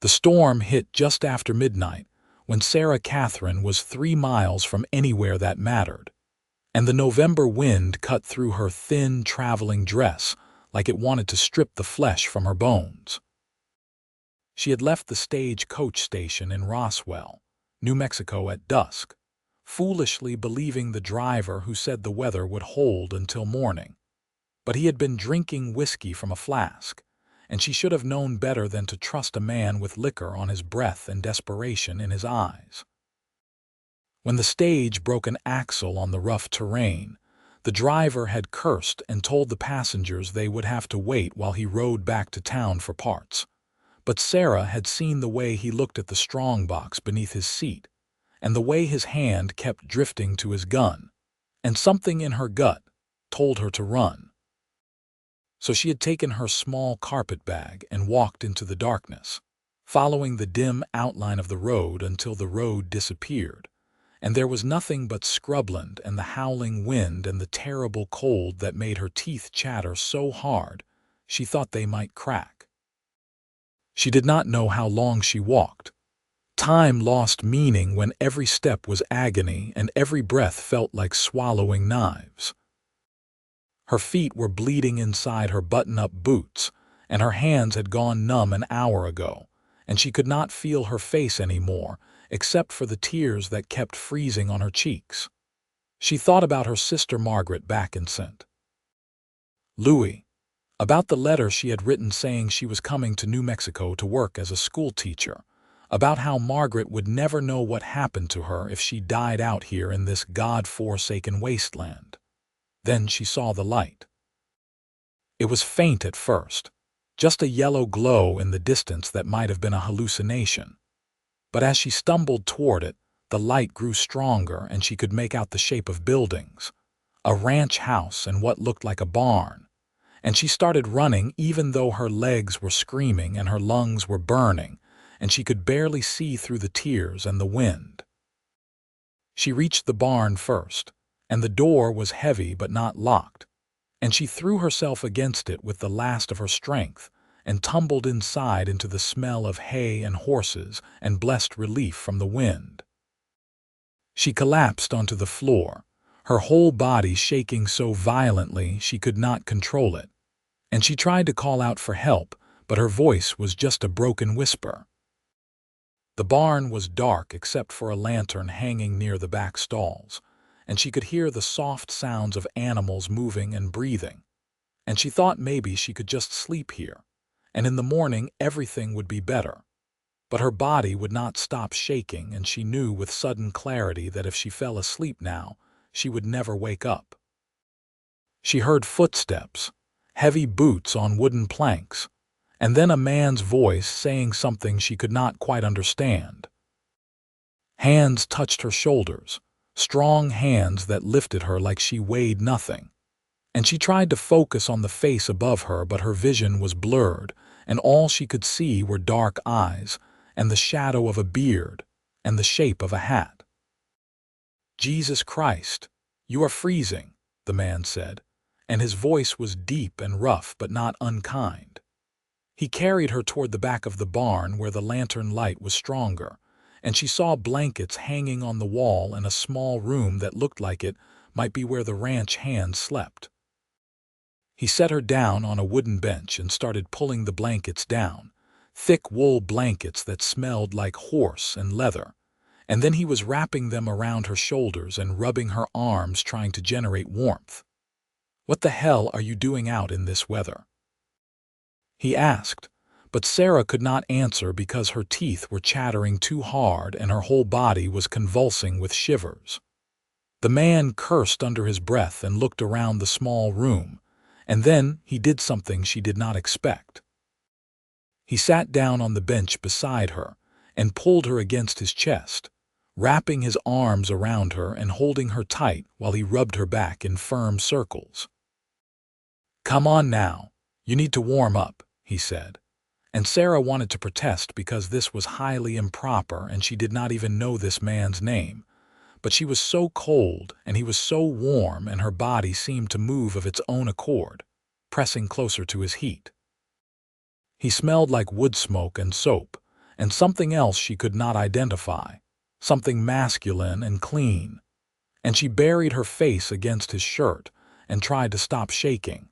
The storm hit just after midnight, when Sarah Catherine was 3 miles from anywhere that mattered, and the November wind cut through her thin traveling dress like it wanted to strip the flesh from her bones. She had left the stage-coach station in Roswell, New Mexico at dusk, foolishly believing the driver who said the weather would hold until morning. But he had been drinking whiskey from a flask, and she should have known better than to trust a man with liquor on his breath and desperation in his eyes. When the stage broke an axle on the rough terrain, the driver had cursed and told the passengers they would have to wait while he rode back to town for parts. But Sarah had seen the way he looked at the strongbox beneath his seat, and the way his hand kept drifting to his gun, and something in her gut told her to run. So she had taken her small carpet bag and walked into the darkness, following the dim outline of the road until the road disappeared, and there was nothing but scrubland and the howling wind and the terrible cold that made her teeth chatter so hard she thought they might crack. She did not know how long she walked. Time lost meaning when every step was agony and every breath felt like swallowing knives. Her feet were bleeding inside her button-up boots, and her hands had gone numb an hour ago, and she could not feel her face anymore, except for the tears that kept freezing on her cheeks. She thought about her sister Margaret back in St. Louis, about the letter she had written saying she was coming to New Mexico to work as a schoolteacher, about how Margaret would never know what happened to her if she died out here in this God-forsaken wasteland. Then she saw the light. It was faint at first, just a yellow glow in the distance that might have been a hallucination. But as she stumbled toward it, the light grew stronger and she could make out the shape of buildings, a ranch house and what looked like a barn. And she started running even though her legs were screaming and her lungs were burning, and she could barely see through the tears and the wind. She reached the barn first, and the door was heavy but not locked, and she threw herself against it with the last of her strength and tumbled inside into the smell of hay and horses and blessed relief from the wind. She collapsed onto the floor, her whole body shaking so violently she could not control it, and she tried to call out for help, but her voice was just a broken whisper. The barn was dark except for a lantern hanging near the back stalls, and she could hear the soft sounds of animals moving and breathing, and she thought maybe she could just sleep here, and in the morning everything would be better. But her body would not stop shaking, and she knew with sudden clarity that if she fell asleep now, she would never wake up. She heard footsteps, heavy boots on wooden planks, and then a man's voice saying something she could not quite understand. Hands touched her shoulders, strong hands that lifted her like she weighed nothing, and she tried to focus on the face above her, but her vision was blurred, and all she could see were dark eyes and the shadow of a beard and the shape of a hat. "Jesus Christ, you are freezing," the man said, and his voice was deep and rough but not unkind. He carried her toward the back of the barn where the lantern light was stronger, and she saw blankets hanging on the wall in a small room that looked like it might be where the ranch hands slept. He set her down on a wooden bench and started pulling the blankets down, thick wool blankets that smelled like horse and leather, and then he was wrapping them around her shoulders and rubbing her arms trying to generate warmth. "What the hell are you doing out in this weather?" he asked, but Sarah could not answer because her teeth were chattering too hard and her whole body was convulsing with shivers. The man cursed under his breath and looked around the small room, and then he did something she did not expect. He sat down on the bench beside her and pulled her against his chest, wrapping his arms around her and holding her tight while he rubbed her back in firm circles. "Come on now, you need to warm up," he said, and Sarah wanted to protest because this was highly improper and she did not even know this man's name, but she was so cold and he was so warm and her body seemed to move of its own accord, pressing closer to his heat. He smelled like wood smoke and soap, and something else she could not identify, something masculine and clean, and she buried her face against his shirt and tried to stop shaking.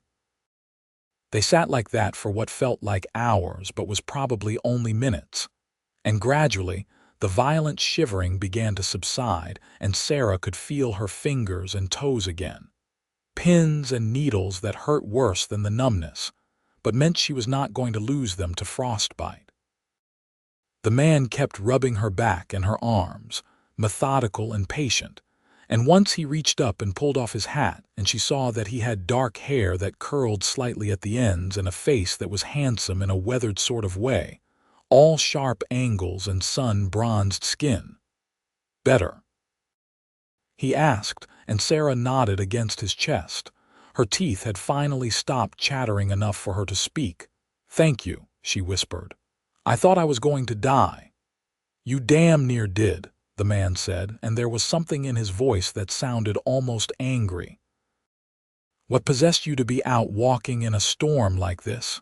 They sat like that for what felt like hours but was probably only minutes, and gradually the violent shivering began to subside and Sarah could feel her fingers and toes again. Pins and needles that hurt worse than the numbness, but meant she was not going to lose them to frostbite. The man kept rubbing her back and her arms, methodical and patient, and once he reached up and pulled off his hat and she saw that he had dark hair that curled slightly at the ends and a face that was handsome in a weathered sort of way, all sharp angles and sun-bronzed skin. "Better?" he asked, and Sarah nodded against his chest. Her teeth had finally stopped chattering enough for her to speak. "Thank you," she whispered. "I thought I was going to die." "You damn near did," the man said, and there was something in his voice that sounded almost angry. "What possessed you to be out walking in a storm like this?"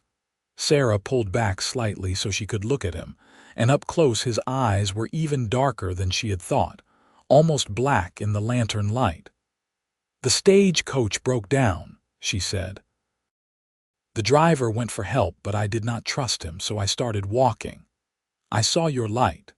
Sarah pulled back slightly so she could look at him, and up close his eyes were even darker than she had thought, almost black in the lantern light. "The stagecoach broke down," she said. "The driver went for help, but I did not trust him, so I started walking. I saw your light."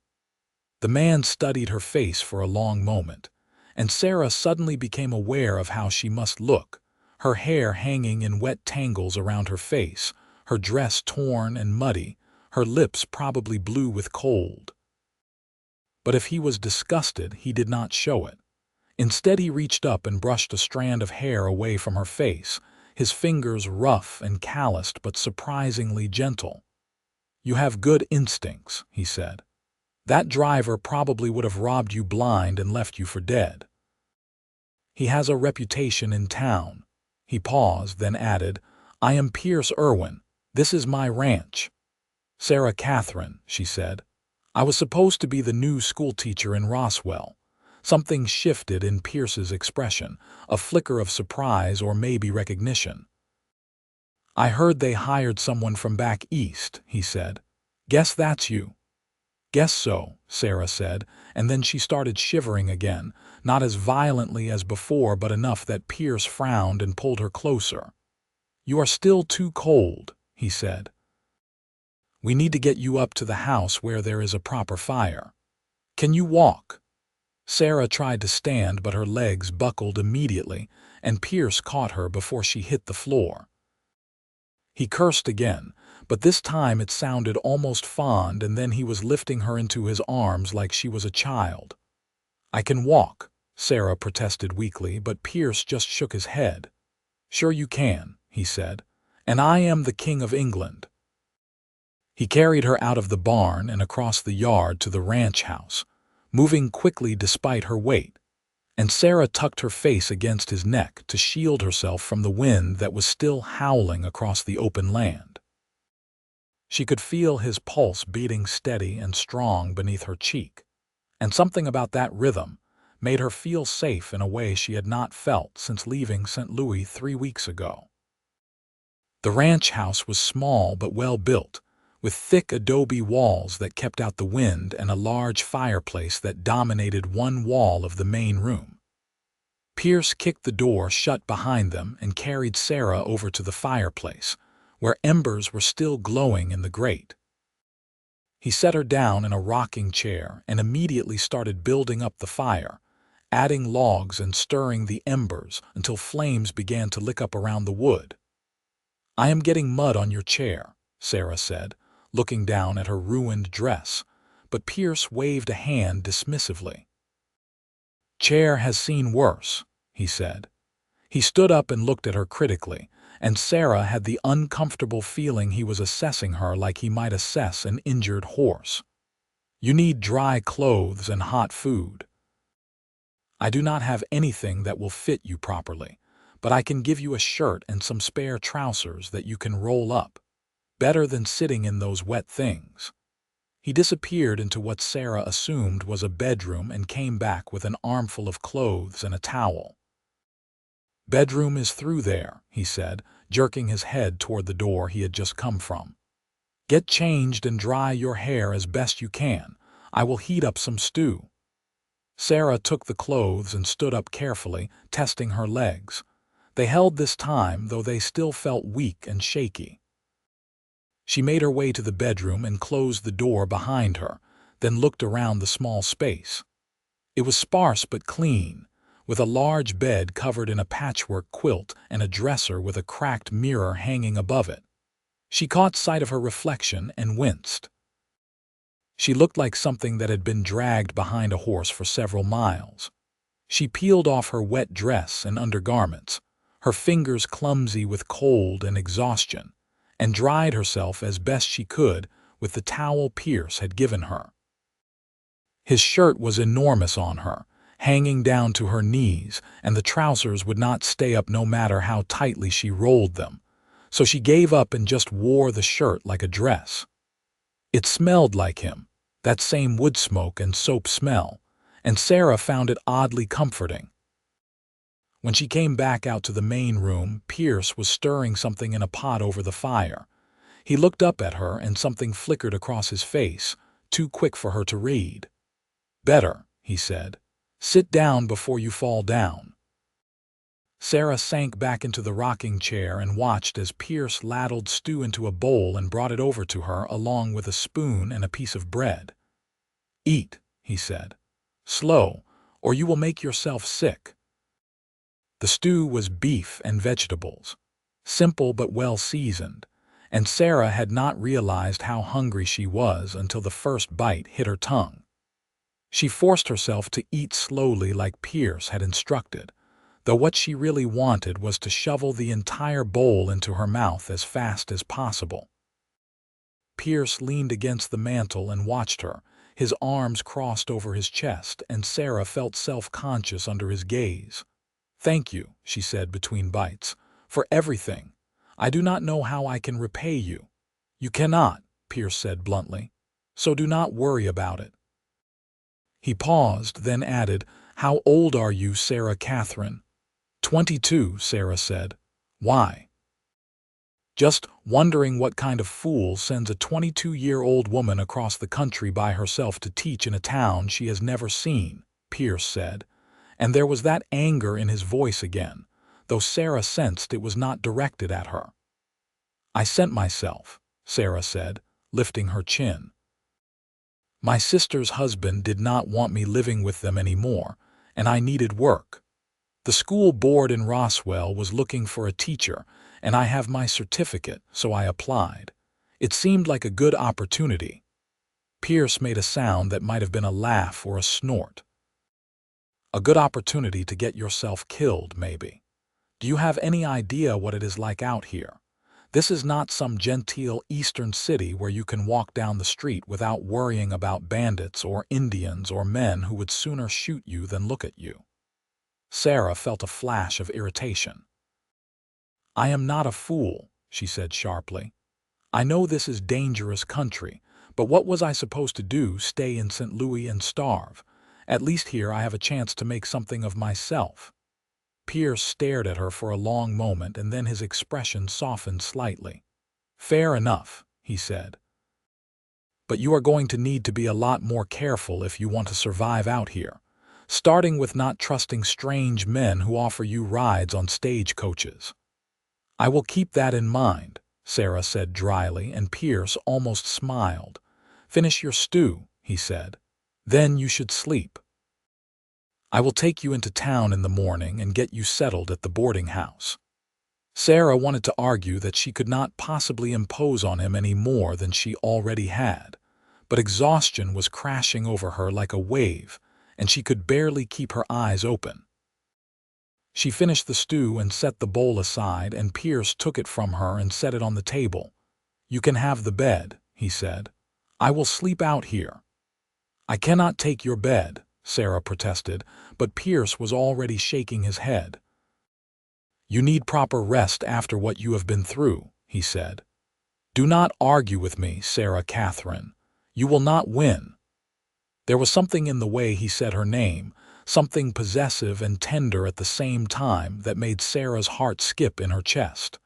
The man studied her face for a long moment, and Sarah suddenly became aware of how she must look, her hair hanging in wet tangles around her face, her dress torn and muddy, her lips probably blue with cold. But if he was disgusted, he did not show it. Instead, he reached up and brushed a strand of hair away from her face, his fingers rough and calloused but surprisingly gentle. "You have good instincts," he said. "That driver probably would have robbed you blind and left you for dead. He has a reputation in town." He paused, then added, "I am Pierce Irwin. This is my ranch." "Sarah Catherine," she said. "I was supposed to be the new schoolteacher in Roswell." Something shifted in Pierce's expression, a flicker of surprise or maybe recognition. "I heard they hired someone from back east," he said. "Guess that's you." "Guess so," Sarah said, and then she started shivering again, not as violently as before but enough that Pierce frowned and pulled her closer. "You are still too cold," he said. "We need to get you up to the house where there is a proper fire. Can you walk?" Sarah tried to stand, but her legs buckled immediately, and Pierce caught her before she hit the floor. He cursed again, but this time it sounded almost fond, and then he was lifting her into his arms like she was a child. "I can walk," Sarah protested weakly, but Pierce just shook his head. "Sure you can," he said, "and I am the King of England." He carried her out of the barn and across the yard to the ranch house, moving quickly despite her weight, and Sarah tucked her face against his neck to shield herself from the wind that was still howling across the open land. She could feel his pulse beating steady and strong beneath her cheek, and something about that rhythm made her feel safe in a way she had not felt since leaving St. Louis 3 weeks ago. The ranch house was small but well built, with thick adobe walls that kept out the wind and a large fireplace that dominated one wall of the main room. Pierce kicked the door shut behind them and carried Sarah over to the fireplace, where embers were still glowing in the grate. He set her down in a rocking chair and immediately started building up the fire, adding logs and stirring the embers until flames began to lick up around the wood. "I am getting mud on your chair," Sarah said, looking down at her ruined dress, but Pierce waved a hand dismissively. "Chair has seen worse," he said. He stood up and looked at her critically, and Sarah had the uncomfortable feeling he was assessing her like he might assess an injured horse. "You need dry clothes and hot food. I do not have anything that will fit you properly, but I can give you a shirt and some spare trousers that you can roll up. Better than sitting in those wet things." He disappeared into what Sarah assumed was a bedroom and came back with an armful of clothes and a towel. "Bedroom is through there," he said, jerking his head toward the door he had just come from. Get changed and dry your hair as best you can. I will heat up some stew." Sarah took the clothes and stood up carefully, testing her legs. They held this time, though they still felt weak and shaky. She made her way to the bedroom and closed the door behind her, then looked around the small space. It was sparse but clean, with a large bed covered in a patchwork quilt and a dresser with a cracked mirror hanging above it. She caught sight of her reflection and winced. She looked like something that had been dragged behind a horse for several miles. She peeled off her wet dress and undergarments, her fingers clumsy with cold and exhaustion, and dried herself as best she could with the towel Pierce had given her. His shirt was enormous on her, hanging down to her knees, and the trousers would not stay up no matter how tightly she rolled them, so she gave up and just wore the shirt like a dress. It smelled like him, that same wood smoke and soap smell, and Sarah found it oddly comforting. When she came back out to the main room, Pierce was stirring something in a pot over the fire. He looked up at her and something flickered across his face, too quick for her to read. "Better," he said. "Sit down before you fall down." Sarah sank back into the rocking chair and watched as Pierce ladled stew into a bowl and brought it over to her along with a spoon and a piece of bread. "Eat," he said. "Slow, or you will make yourself sick." The stew was beef and vegetables, simple but well seasoned, and Sarah had not realized how hungry she was until the first bite hit her tongue. She forced herself to eat slowly like Pierce had instructed, though what she really wanted was to shovel the entire bowl into her mouth as fast as possible. Pierce leaned against the mantel and watched her, his arms crossed over his chest, and Sarah felt self-conscious under his gaze. "Thank you," she said between bites, "for everything. I do not know how I can repay you." "You cannot," Pierce said bluntly, "so do not worry about it." He paused, then added, "How old are you, Sarah Catherine?" 22, Sarah said. "Why?" "Just wondering what kind of fool sends a 22-year-old woman across the country by herself to teach in a town she has never seen," Pierce said, and there was that anger in his voice again, though Sarah sensed it was not directed at her. "I sent myself," Sarah said, lifting her chin. "My sister's husband did not want me living with them anymore, and I needed work. The school board in Roswell was looking for a teacher, and I have my certificate, so I applied. It seemed like a good opportunity." Pierce made a sound that might have been a laugh or a snort. "A good opportunity to get yourself killed, maybe. Do you have any idea what it is like out here? This is not some genteel eastern city where you can walk down the street without worrying about bandits or Indians or men who would sooner shoot you than look at you." Sarah felt a flash of irritation. "I am not a fool," she said sharply. "I know this is dangerous country, but what was I supposed to do, stay in St. Louis and starve? At least here I have a chance to make something of myself." Pierce stared at her for a long moment, and then his expression softened slightly. "Fair enough," he said. "But you are going to need to be a lot more careful if you want to survive out here, starting with not trusting strange men who offer you rides on stagecoaches." "I will keep that in mind," Sarah said dryly, and Pierce almost smiled. "Finish your stew," he said. "Then you should sleep. I will take you into town in the morning and get you settled at the boarding house." Sarah wanted to argue that she could not possibly impose on him any more than she already had, but exhaustion was crashing over her like a wave, and she could barely keep her eyes open. She finished the stew and set the bowl aside, and Pierce took it from her and set it on the table. "You can have the bed," he said. "I will sleep out here." "I cannot take your bed," Sarah protested, but Pierce was already shaking his head. "You need proper rest after what you have been through," he said. "Do not argue with me, Sarah Catherine. You will not win." There was something in the way he said her name, something possessive and tender at the same time, that made Sarah's heart skip in her chest.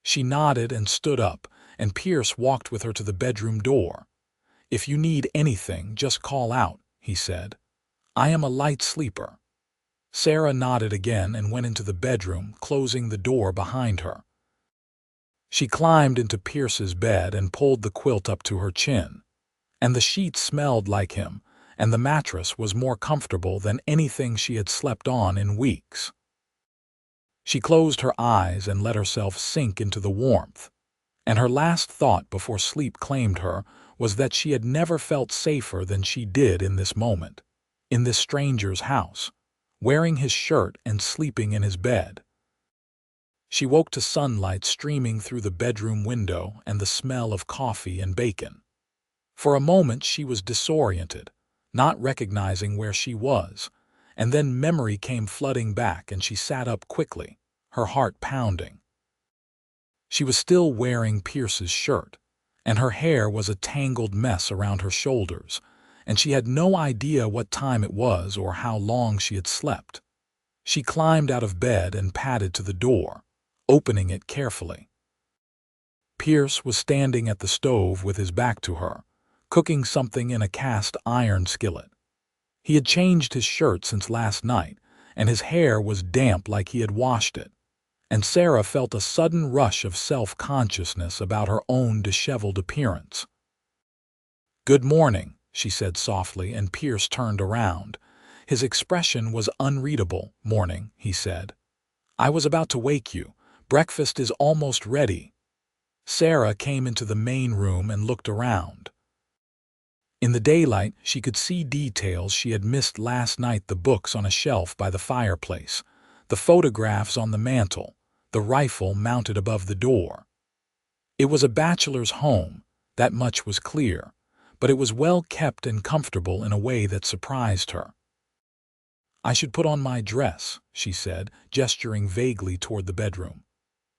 She nodded and stood up, and Pierce walked with her to the bedroom door. "If you need anything, just call out," he said. "I am a light sleeper." Sarah nodded again and went into the bedroom, closing the door behind her. She climbed into Pierce's bed and pulled the quilt up to her chin. And the sheets smelled like him, and the mattress was more comfortable than anything she had slept on in weeks. She closed her eyes and let herself sink into the warmth, and her last thought before sleep claimed her was that she had never felt safer than she did in this moment, in this stranger's house, wearing his shirt and sleeping in his bed. She woke to sunlight streaming through the bedroom window and the smell of coffee and bacon. For a moment she was disoriented, not recognizing where she was, and then memory came flooding back and she sat up quickly, her heart pounding. She was still wearing Pierce's shirt, and her hair was a tangled mess around her shoulders, and she had no idea what time it was or how long she had slept. She climbed out of bed and padded to the door, opening it carefully. Pierce was standing at the stove with his back to her, cooking something in a cast iron skillet. He had changed his shirt since last night, and his hair was damp like he had washed it, and Sarah felt a sudden rush of self-consciousness about her own disheveled appearance. "Good morning," she said softly, and Pierce turned around. His expression was unreadable. "Morning," he said. "I was about to wake you. Breakfast is almost ready." Sarah came into the main room and looked around. In the daylight, she could see details she had missed last night: the books on a shelf by the fireplace, the photographs on the mantel, the rifle mounted above the door. It was a bachelor's home, that much was clear, but it was well kept and comfortable in a way that surprised her. "I should put on my dress," she said, gesturing vaguely toward the bedroom.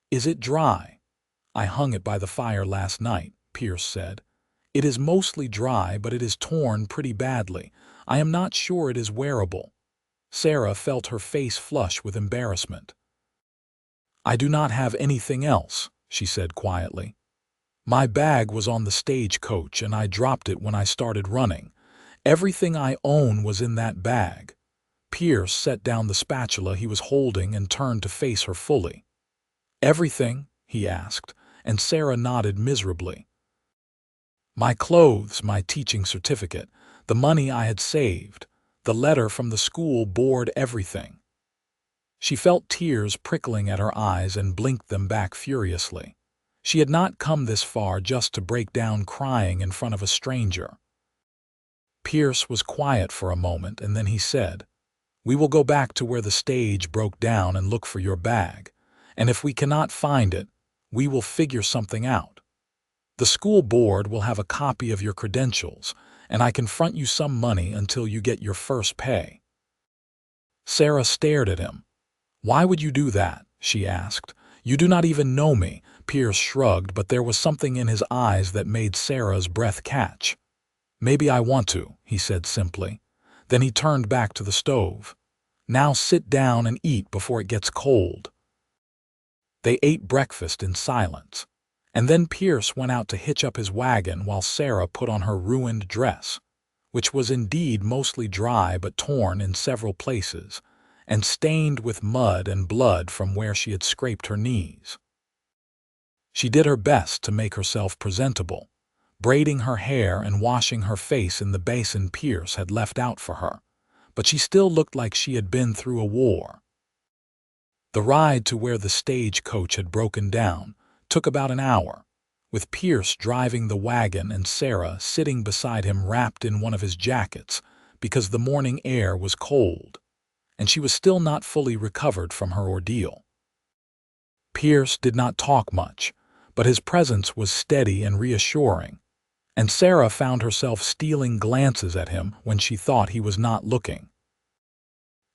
"Is it dry?" "I hung it by the fire last night," Pierce said. "It is mostly dry, but it is torn pretty badly. I am not sure it is wearable." Sarah felt her face flush with embarrassment. "I do not have anything else," she said quietly. "My bag was on the stagecoach and I dropped it when I started running. Everything I own was in that bag." Pierce set down the spatula he was holding and turned to face her fully. "Everything?" he asked, and Sarah nodded miserably. "My clothes, my teaching certificate, the money I had saved, the letter from the school board, everything." She felt tears prickling at her eyes and blinked them back furiously. She had not come this far just to break down crying in front of a stranger. Pierce was quiet for a moment, and then he said, "We will go back to where the stage broke down and look for your bag, and if we cannot find it, we will figure something out. The school board will have a copy of your credentials, and I can front you some money until you get your first pay." Sarah stared at him. "Why would you do that?" she asked. "You do not even know me." Pierce shrugged, but there was something in his eyes that made Sarah's breath catch. "Maybe I want to," he said simply. Then he turned back to the stove. "Now sit down and eat before it gets cold." They ate breakfast in silence, and then Pierce went out to hitch up his wagon while Sarah put on her ruined dress, which was indeed mostly dry but torn in several places, and stained with mud and blood from where she had scraped her knees. She did her best to make herself presentable, braiding her hair and washing her face in the basin Pierce had left out for her, but she still looked like she had been through a war. The ride to where the stagecoach had broken down took about an hour, with Pierce driving the wagon and Sarah sitting beside him wrapped in one of his jackets because the morning air was cold, and she was still not fully recovered from her ordeal. Pierce did not talk much, but his presence was steady and reassuring, and Sarah found herself stealing glances at him when she thought he was not looking.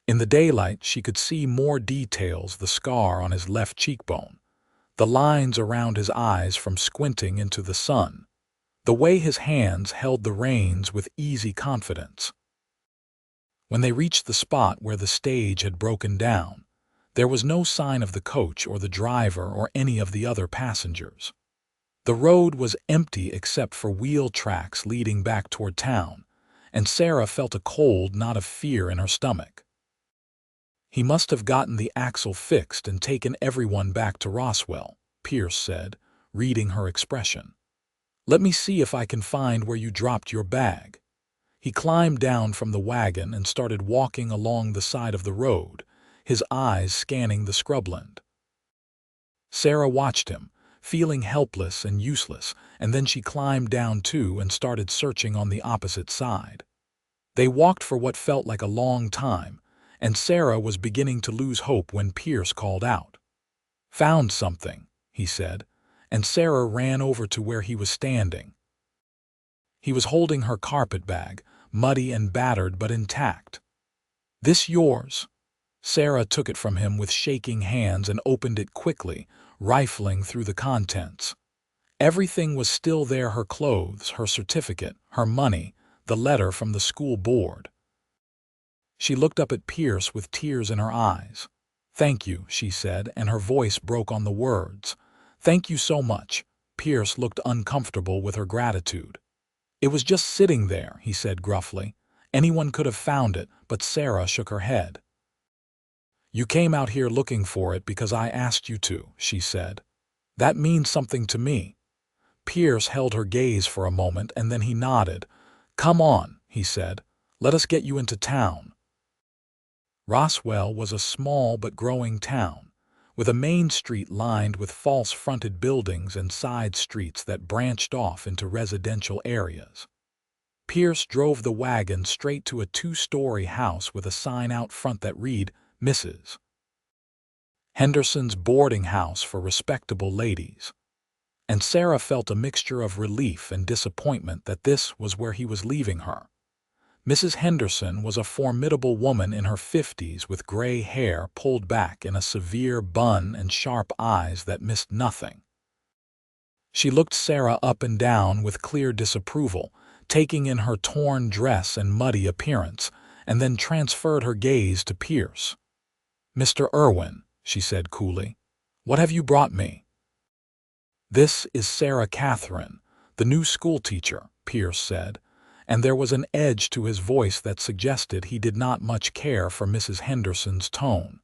In the daylight, she could see more details: the scar on his left cheekbone, the lines around his eyes from squinting into the sun, the way his hands held the reins with easy confidence. When they reached the spot where the stage had broken down, there was no sign of the coach or the driver or any of the other passengers. The road was empty except for wheel tracks leading back toward town, and Sarah felt a cold knot of fear in her stomach. "He must have gotten the axle fixed and taken everyone back to Roswell," Pierce said, reading her expression. "Let me see if I can find where you dropped your bag." He climbed down from the wagon and started walking along the side of the road, his eyes scanning the scrubland. Sarah watched him, feeling helpless and useless, and then she climbed down too and started searching on the opposite side. They walked for what felt like a long time, and Sarah was beginning to lose hope when Pierce called out. "Found something," he said, and Sarah ran over to where he was standing. He was holding her carpet bag, muddy and battered but intact. "This yours?" Sarah took it from him with shaking hands and opened it quickly, rifling through the contents. Everything was still there: her clothes, her certificate, her money, the letter from the school board. She looked up at Pierce with tears in her eyes. "Thank you," she said, and her voice broke on the words. "Thank you so much." Pierce looked uncomfortable with her gratitude. "It was just sitting there," he said gruffly. "Anyone could have found it," but Sarah shook her head. "You came out here looking for it because I asked you to," she said. "That means something to me." Pierce held her gaze for a moment and then he nodded. "Come on," he said. "Let us get you into town." Roswell was a small but growing town, with a main street lined with false-fronted buildings and side streets that branched off into residential areas. Pierce drove the wagon straight to a two-story house with a sign out front that read, "Mrs. Henderson's boarding house for respectable ladies." And Sarah felt a mixture of relief and disappointment that this was where he was leaving her. Mrs. Henderson was a formidable woman in her 50s with gray hair pulled back in a severe bun and sharp eyes that missed nothing. She looked Sarah up and down with clear disapproval, taking in her torn dress and muddy appearance, and then transferred her gaze to Pierce. "Mr. Irwin," she said coolly, "what have you brought me?" "This is Sarah Catherine, the new schoolteacher," Pierce said, and there was an edge to his voice that suggested he did not much care for Mrs. Henderson's tone.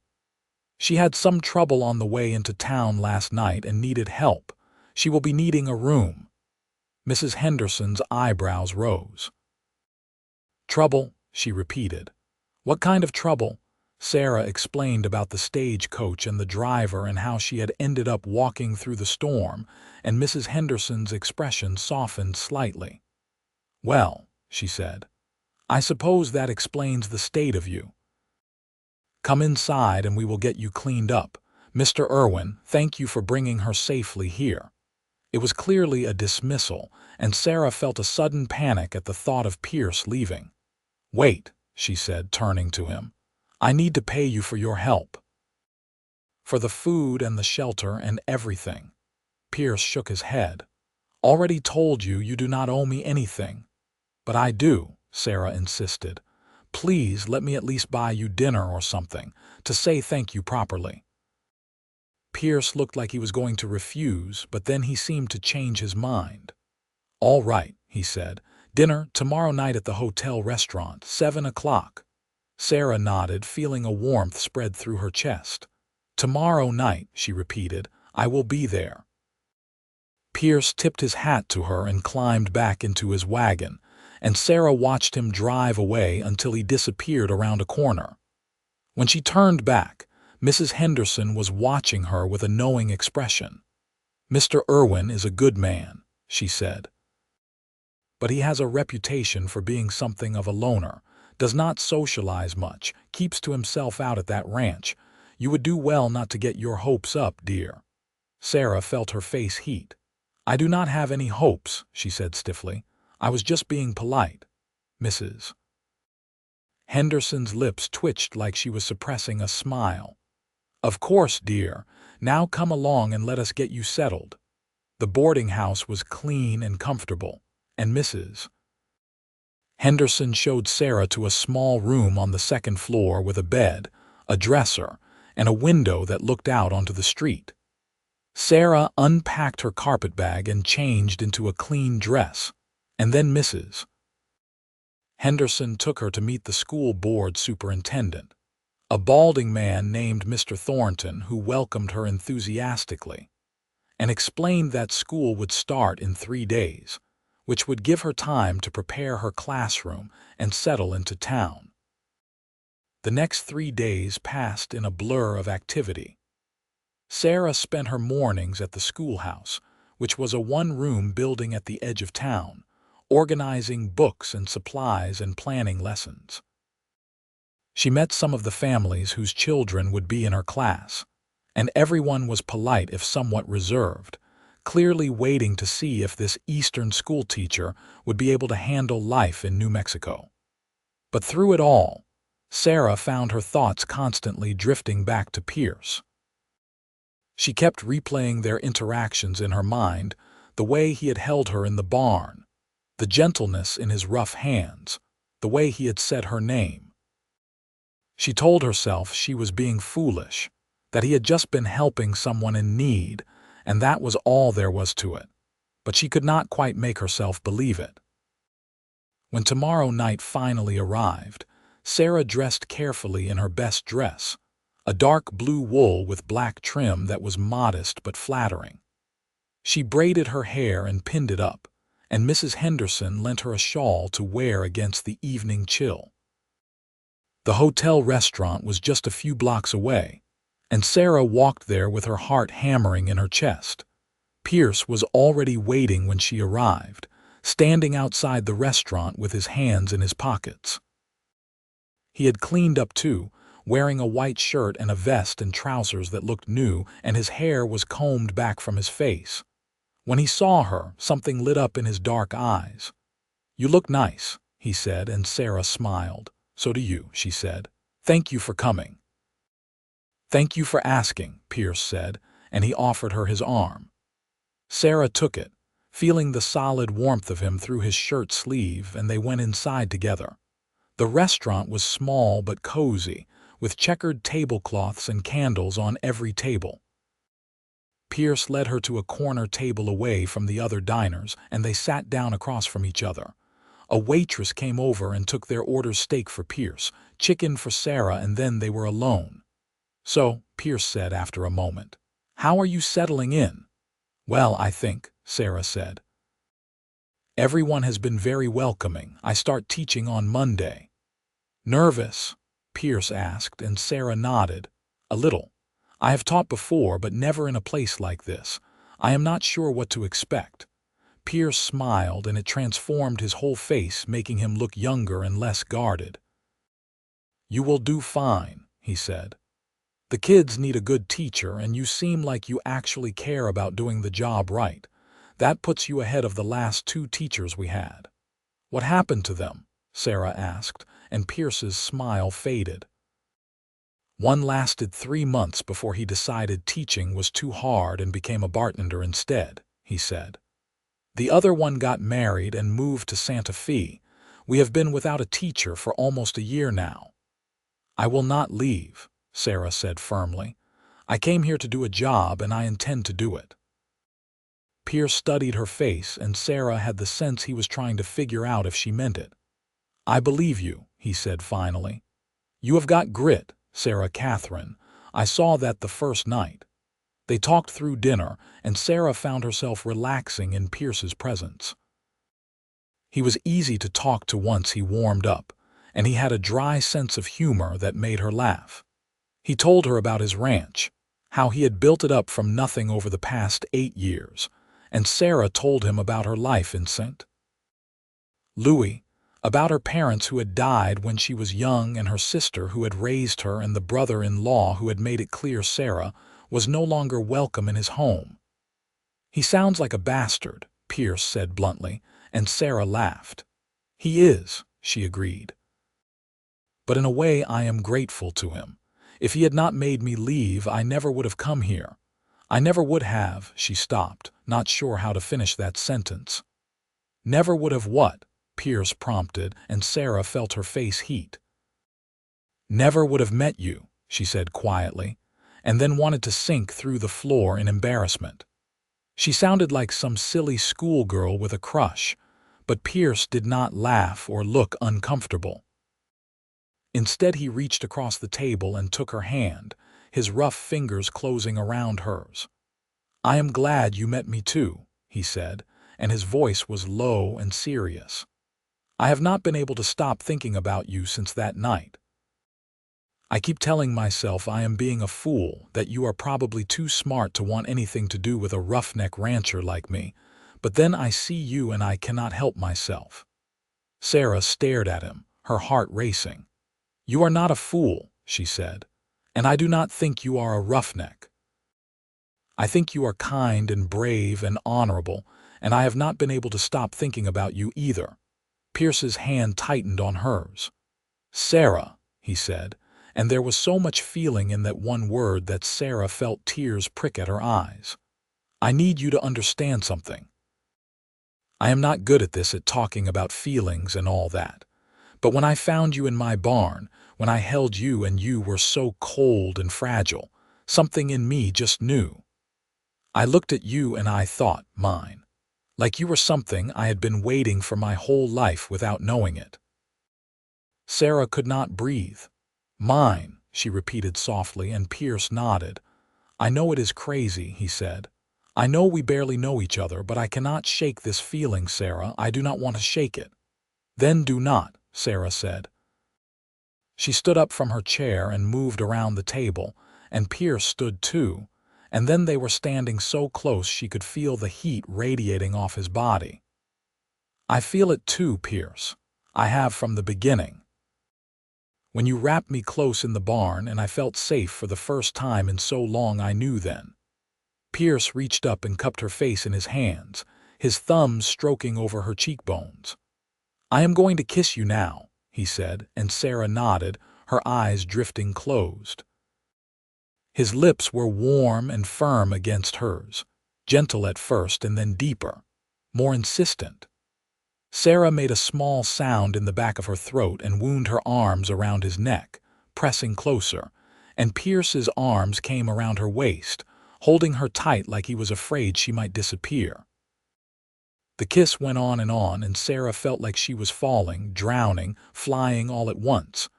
"She had some trouble on the way into town last night and needed help. She will be needing a room." Mrs. Henderson's eyebrows rose. "Trouble?" she repeated. "What kind of trouble?" Sarah explained about the stagecoach and the driver and how she had ended up walking through the storm, and Mrs. Henderson's expression softened slightly. "Well," she said, "I suppose that explains the state of you. Come inside and we will get you cleaned up. Mr. Irwin, thank you for bringing her safely here." It was clearly a dismissal, and Sarah felt a sudden panic at the thought of Pierce leaving. "Wait," she said, turning to him. "I need to pay you for your help. For the food and the shelter and everything." Pierce shook his head. "Already told you you do not owe me anything." "But I do," Sarah insisted. "Please let me at least buy you dinner or something, to say thank you properly." Pierce looked like he was going to refuse, but then he seemed to change his mind. "All right," he said. "Dinner tomorrow night at the hotel restaurant, 7 o'clock. Sarah nodded, feeling a warmth spread through her chest. "Tomorrow night," she repeated. "I will be there." Pierce tipped his hat to her and climbed back into his wagon, and Sarah watched him drive away until he disappeared around a corner. When she turned back, Mrs. Henderson was watching her with a knowing expression. "Mr. Irwin is a good man," she said. "But he has a reputation for being something of a loner, does not socialize much, keeps to himself out at that ranch. You would do well not to get your hopes up, dear." Sarah felt her face heat. "I do not have any hopes," she said stiffly. "I was just being polite." Mrs. Henderson's lips twitched like she was suppressing a smile. "Of course, dear. Now come along and let us get you settled." The boarding house was clean and comfortable, and Mrs. Henderson showed Sarah to a small room on the second floor with a bed, a dresser, and a window that looked out onto the street. Sarah unpacked her carpetbag and changed into a clean dress, and then Mrs. Henderson took her to meet the school board superintendent, a balding man named Mr. Thornton who welcomed her enthusiastically and explained that school would start in 3 days, which would give her time to prepare her classroom and settle into town. The next 3 days passed in a blur of activity. Sarah spent her mornings at the schoolhouse, which was a one-room building at the edge of town, organizing books and supplies and planning lessons. She met some of the families whose children would be in her class, and everyone was polite if somewhat reserved, clearly waiting to see if this Eastern schoolteacher would be able to handle life in New Mexico. But through it all, Sarah found her thoughts constantly drifting back to Pierce. She kept replaying their interactions in her mind, the way he had held her in the barn, the gentleness in his rough hands, the way he had said her name. She told herself she was being foolish, that he had just been helping someone in need, and that was all there was to it. But she could not quite make herself believe it. When tomorrow night finally arrived, Sarah dressed carefully in her best dress, a dark blue wool with black trim that was modest but flattering. She braided her hair and pinned it up, and Mrs. Henderson lent her a shawl to wear against the evening chill. The hotel restaurant was just a few blocks away, and Sarah walked there with her heart hammering in her chest. Pierce was already waiting when she arrived, standing outside the restaurant with his hands in his pockets. He had cleaned up too, wearing a white shirt and a vest and trousers that looked new, and his hair was combed back from his face. When he saw her, something lit up in his dark eyes. "You look nice," he said, and Sarah smiled. "So do you," she said. "Thank you for coming." "Thank you for asking," Pierce said, and he offered her his arm. Sarah took it, feeling the solid warmth of him through his shirt sleeve, and they went inside together. The restaurant was small but cozy, with checkered tablecloths and candles on every table. Pierce led her to a corner table away from the other diners, and they sat down across from each other. A waitress came over and took their order's steak for Pierce, chicken for Sarah, and then they were alone. "So," Pierce said after a moment, "how are you settling in?" "Well, I think," Sarah said. "Everyone has been very welcoming. I start teaching on Monday." "Nervous?" Pierce asked, and Sarah nodded. "A little. I have taught before, but never in a place like this. I am not sure what to expect." Pierce smiled, and it transformed his whole face, making him look younger and less guarded. "You will do fine," he said. "The kids need a good teacher, and you seem like you actually care about doing the job right. That puts you ahead of the last 2 teachers we had." "What happened to them?" Sarah asked, and Pierce's smile faded. "One lasted 3 months before he decided teaching was too hard and became a bartender instead," he said. "The other one got married and moved to Santa Fe. We have been without a teacher for almost a year now." "I will not leave," Sarah said firmly. "I came here to do a job, and I intend to do it." Pierce studied her face, and Sarah had the sense he was trying to figure out if she meant it. "I believe you," he said finally. "You have got grit, Sarah Catherine. I saw that the first night." They talked through dinner, and Sarah found herself relaxing in Pierce's presence. He was easy to talk to once he warmed up, and he had a dry sense of humor that made her laugh. He told her about his ranch, how he had built it up from nothing over the past 8 years, and Sarah told him about her life in St. Louis, about her parents who had died when she was young and her sister who had raised her and the brother-in-law who had made it clear Sarah was no longer welcome in his home. "He sounds like a bastard," Pierce said bluntly, and Sarah laughed. "He is," she agreed. "But in a way I am grateful to him. If he had not made me leave, I never would have come here. I never would have," she stopped, not sure how to finish that sentence. "Never would have what?" Pierce prompted, and Sarah felt her face heat. "Never would have met you," she said quietly, and then wanted to sink through the floor in embarrassment. She sounded like some silly schoolgirl with a crush, but Pierce did not laugh or look uncomfortable. Instead, he reached across the table and took her hand, his rough fingers closing around hers. "I am glad you met me too," he said, and his voice was low and serious. "I have not been able to stop thinking about you since that night. I keep telling myself I am being a fool, that you are probably too smart to want anything to do with a roughneck rancher like me, but then I see you and I cannot help myself." Sarah stared at him, her heart racing. "You are not a fool," she said, "and I do not think you are a roughneck. I think you are kind and brave and honorable, and I have not been able to stop thinking about you either." Pierce's hand tightened on hers. "Sarah," he said, and there was so much feeling in that one word that Sarah felt tears prick at her eyes. "I need you to understand something. I am not good at this, at talking about feelings and all that. But when I found you in my barn, when I held you and you were so cold and fragile, something in me just knew. I looked at you and I thought, mine. Like you were something I had been waiting for my whole life without knowing it." Sarah could not breathe. "Mine," she repeated softly, and Pierce nodded. "I know it is crazy," he said. "I know we barely know each other, but I cannot shake this feeling, Sarah. I do not want to shake it." "Then do not," Sarah said. She stood up from her chair and moved around the table, and Pierce stood too, and then they were standing so close she could feel the heat radiating off his body. "I feel it too, Pierce. I have from the beginning. When you wrapped me close in the barn and I felt safe for the first time in so long, I knew then." Pierce reached up and cupped her face in his hands, his thumbs stroking over her cheekbones. "I am going to kiss you now," he said, and Sarah nodded, her eyes drifting closed. His lips were warm and firm against hers, gentle at first and then deeper, more insistent. Sarah made a small sound in the back of her throat and wound her arms around his neck, pressing closer, and Pierce's arms came around her waist, holding her tight like he was afraid she might disappear. The kiss went on, and Sarah felt like she was falling, drowning, flying all at once.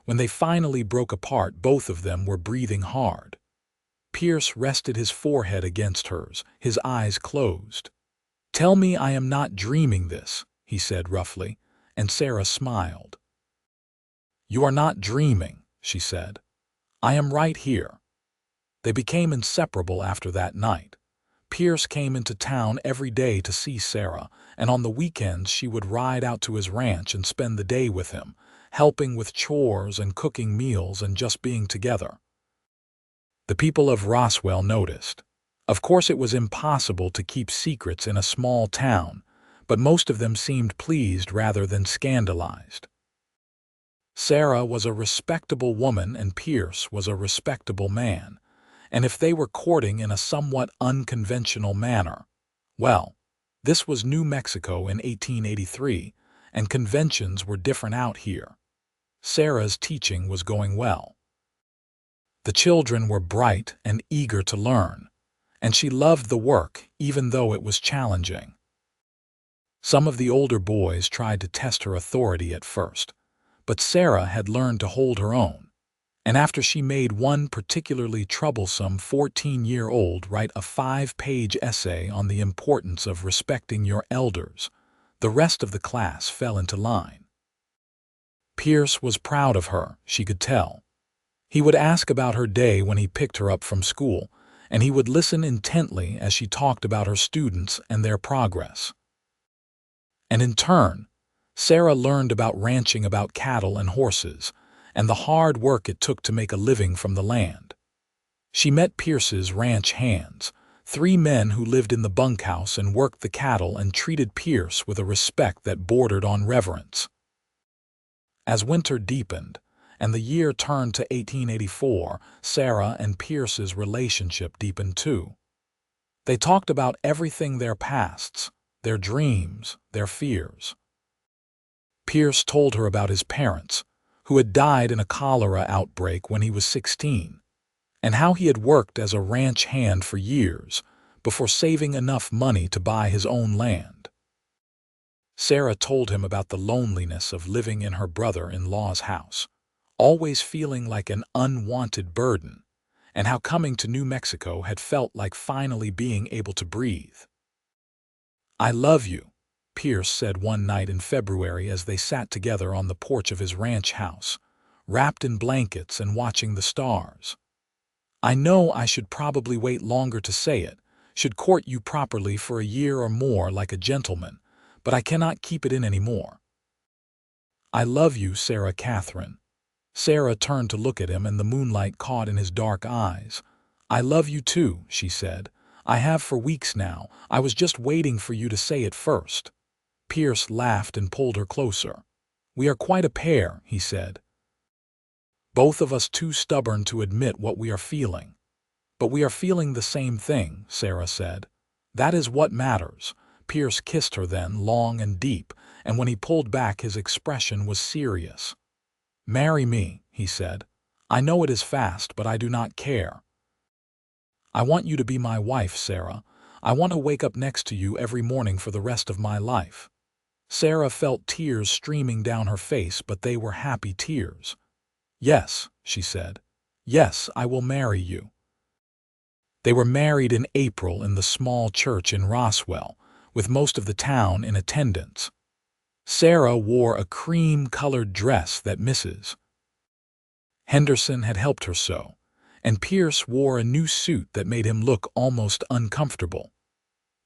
When they finally broke apart, both of them were breathing hard. Pierce rested his forehead against hers, his eyes closed. "Tell me I am not dreaming this," he said roughly, and Sarah smiled. "You are not dreaming," she said. "I am right here." They became inseparable after that night. Pierce came into town every day to see Sarah, and on the weekends she would ride out to his ranch and spend the day with him, helping with chores and cooking meals and just being together. The people of Roswell noticed. Of course, it was impossible to keep secrets in a small town, but most of them seemed pleased rather than scandalized. Sarah was a respectable woman and Pierce was a respectable man, and if they were courting in a somewhat unconventional manner, well, this was New Mexico in 1883, and conventions were different out here. Sarah's teaching was going well. The children were bright and eager to learn, and she loved the work even though it was challenging. Some of the older boys tried to test her authority at first, but Sarah had learned to hold her own, and after she made one particularly troublesome 14-year-old write a 5-page essay on the importance of respecting your elders, the rest of the class fell into line. Pierce was proud of her, she could tell. He would ask about her day when he picked her up from school, and he would listen intently as she talked about her students and their progress. And in turn, Sarah learned about ranching, about cattle and horses, and the hard work it took to make a living from the land. She met Pierce's ranch hands, 3 men who lived in the bunkhouse and worked the cattle and treated Pierce with a respect that bordered on reverence. As winter deepened, and the year turned to 1884, Sarah and Pierce's relationship deepened too. They talked about everything, their pasts, their dreams, their fears. Pierce told her about his parents, who had died in a cholera outbreak when he was 16, and how he had worked as a ranch hand for years before saving enough money to buy his own land. Sarah told him about the loneliness of living in her brother-in-law's house, always feeling like an unwanted burden, and how coming to New Mexico had felt like finally being able to breathe. "I love you," Pierce said one night in February as they sat together on the porch of his ranch house, wrapped in blankets and watching the stars. "I know I should probably wait longer to say it, should court you properly for a year or more like a gentleman, but I cannot keep it in anymore." "I love you, Sarah Catherine." Sarah turned to look at him, and the moonlight caught in his dark eyes. "I love you too," she said. "I have for weeks now. I was just waiting for you to say it first." Pierce laughed and pulled her closer. "We are quite a pair," he said. "Both of us too stubborn to admit what we are feeling." "But we are feeling the same thing," Sarah said. "That is what matters." Pierce kissed her then, long and deep, and when he pulled back his expression was serious. "Marry me," he said. "I know it is fast, but I do not care. I want you to be my wife, Sarah. I want to wake up next to you every morning for the rest of my life." Sarah felt tears streaming down her face, but they were happy tears. "Yes," she said. "Yes, I will marry you." They were married in April in the small church in Roswell, with most of the town in attendance. Sarah wore a cream-colored dress that Mrs. Henderson had helped her sew, and Pierce wore a new suit that made him look almost uncomfortable.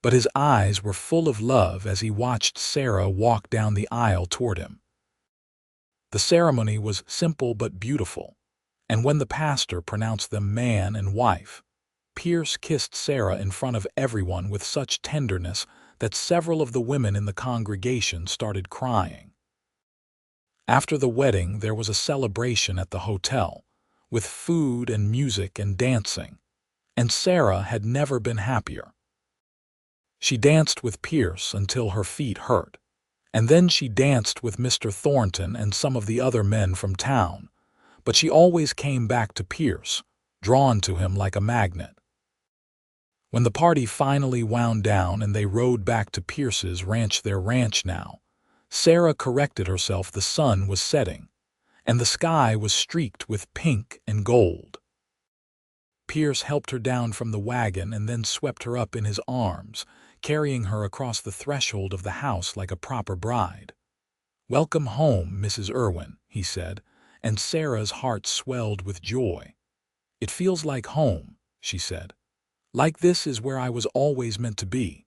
But his eyes were full of love as he watched Sarah walk down the aisle toward him. The ceremony was simple but beautiful, and when the pastor pronounced them man and wife, Pierce kissed Sarah in front of everyone with such tenderness that several of the women in the congregation started crying. After the wedding, there was a celebration at the hotel, with food and music and dancing, and Sarah had never been happier. She danced with Pierce until her feet hurt, and then she danced with Mr. Thornton and some of the other men from town, but she always came back to Pierce, drawn to him like a magnet. When the party finally wound down and they rode back to Pierce's ranch, their ranch now, Sarah corrected herself. The sun was setting, and the sky was streaked with pink and gold. Pierce helped her down from the wagon and then swept her up in his arms, carrying her across the threshold of the house like a proper bride. "Welcome home, Mrs. Irwin," he said, and Sarah's heart swelled with joy. "It feels like home," she said. "Like this is where I was always meant to be."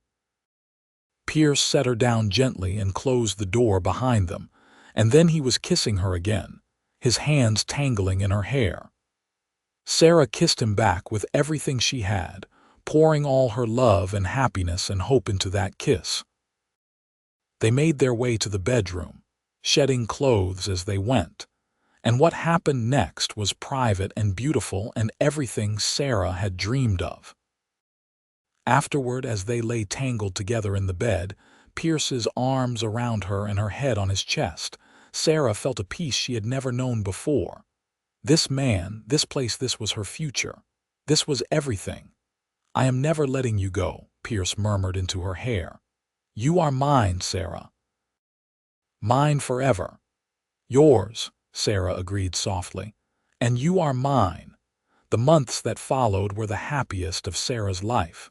Pierce set her down gently and closed the door behind them, and then he was kissing her again, his hands tangling in her hair. Sarah kissed him back with everything she had, pouring all her love and happiness and hope into that kiss. They made their way to the bedroom, shedding clothes as they went, and what happened next was private and beautiful and everything Sarah had dreamed of. Afterward, as they lay tangled together in the bed, Pierce's arms around her and her head on his chest, Sarah felt a peace she had never known before. This man, this place, this was her future. This was everything. "I am never letting you go," Pierce murmured into her hair. "You are mine, Sarah. Mine forever." "Yours," Sarah agreed softly. "And you are mine." The months that followed were the happiest of Sarah's life.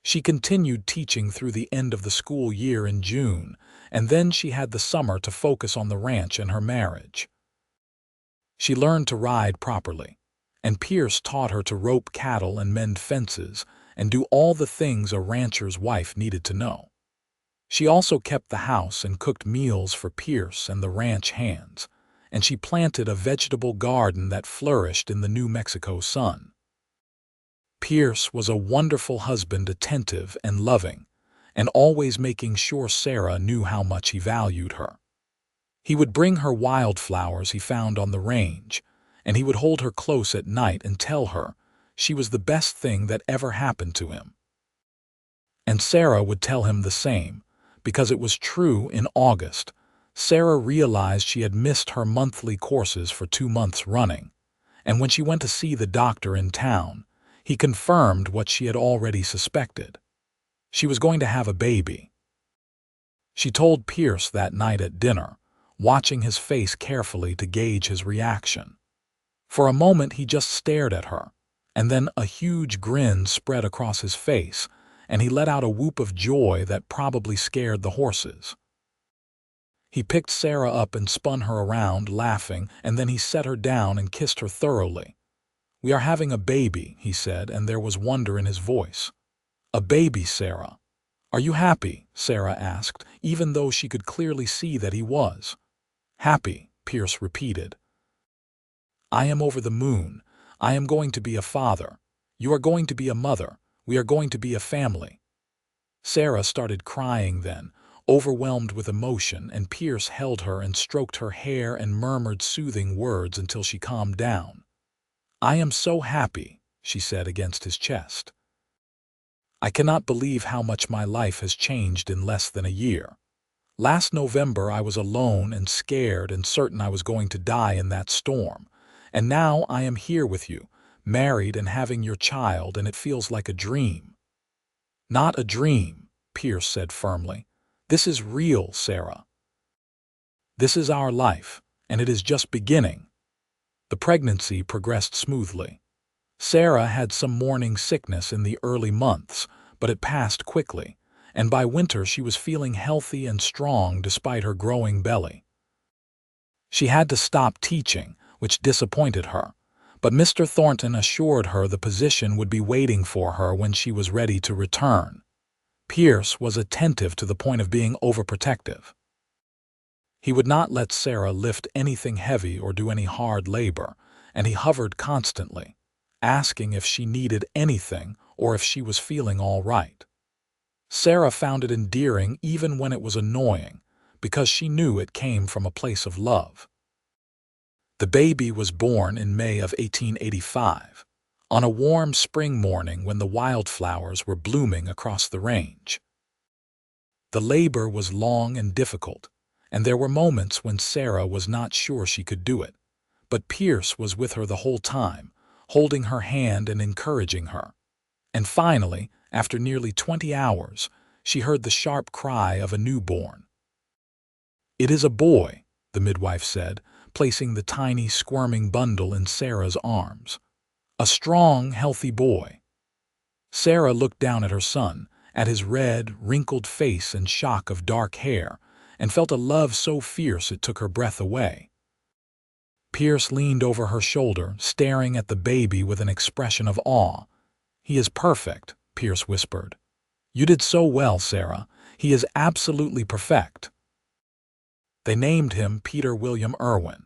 She continued teaching through the end of the school year in June, and then she had the summer to focus on the ranch and her marriage. She learned to ride properly, and Pierce taught her to rope cattle and mend fences and do all the things a rancher's wife needed to know. She also kept the house and cooked meals for Pierce and the ranch hands, and she planted a vegetable garden that flourished in the New Mexico sun. Pierce was a wonderful husband, attentive and loving, and always making sure Sarah knew how much he valued her. He would bring her wildflowers he found on the range, and he would hold her close at night and tell her she was the best thing that ever happened to him. And Sarah would tell him the same, because it was true. In August, Sarah realized she had missed her monthly courses for 2 months running, and when she went to see the doctor in town, he confirmed what she had already suspected. She was going to have a baby. She told Pierce that night at dinner, watching his face carefully to gauge his reaction. For a moment he just stared at her, and then a huge grin spread across his face, and he let out a whoop of joy that probably scared the horses. He picked Sarah up and spun her around, laughing, and then he set her down and kissed her thoroughly. "We are having a baby," he said, and there was wonder in his voice. "A baby, Sarah." "Are you happy?" Sarah asked, even though she could clearly see that he was. "Happy," Pierce repeated. "I am over the moon. I am going to be a father. You are going to be a mother. We are going to be a family." Sarah started crying then, overwhelmed with emotion, and Pierce held her and stroked her hair and murmured soothing words until she calmed down. "I am so happy," she said against his chest. "I cannot believe how much my life has changed in less than a year. Last November I was alone and scared and certain I was going to die in that storm. And now I am here with you, married and having your child, and it feels like a dream." "Not a dream," Pierce said firmly. "This is real, Sarah. This is our life, and it is just beginning." The pregnancy progressed smoothly. Sarah had some morning sickness in the early months, but it passed quickly, and by winter she was feeling healthy and strong despite her growing belly. She had to stop teaching, which disappointed her, but Mr. Thornton assured her the position would be waiting for her when she was ready to return. Pierce was attentive to the point of being overprotective. He would not let Sarah lift anything heavy or do any hard labor, and he hovered constantly, asking if she needed anything or if she was feeling all right. Sarah found it endearing even when it was annoying, because she knew it came from a place of love. The baby was born in May of 1885, on a warm spring morning when the wildflowers were blooming across the range. The labor was long and difficult, and there were moments when Sarah was not sure she could do it, but Pierce was with her the whole time, holding her hand and encouraging her. And finally, after nearly 20 hours, she heard the sharp cry of a newborn. "It is a boy," the midwife said, placing the tiny, squirming bundle in Sarah's arms. "A strong, healthy boy." Sarah looked down at her son, at his red, wrinkled face and shock of dark hair, and felt a love so fierce it took her breath away. Pierce leaned over her shoulder, staring at the baby with an expression of awe. "He is perfect," Pierce whispered. "You did so well, Sarah. He is absolutely perfect." They named him Peter William Irwin,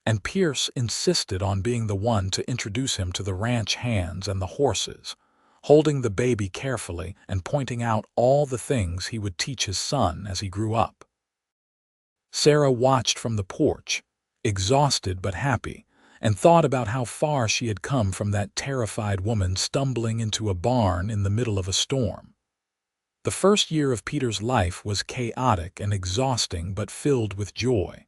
and Pierce insisted on being the one to introduce him to the ranch hands and the horses, holding the baby carefully and pointing out all the things he would teach his son as he grew up. Sarah watched from the porch, exhausted but happy, and thought about how far she had come from that terrified woman stumbling into a barn in the middle of a storm. The first year of Peter's life was chaotic and exhausting but filled with joy.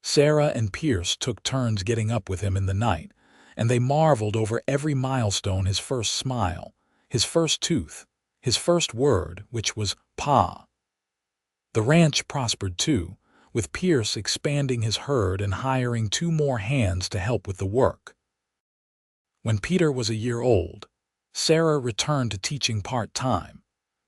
Sarah and Pierce took turns getting up with him in the night, and they marveled over every milestone: his first smile, his first tooth, his first word, which was "Pa." The ranch prospered too, with Pierce expanding his herd and hiring 2 more hands to help with the work. When Peter was a year old, Sarah returned to teaching part-time,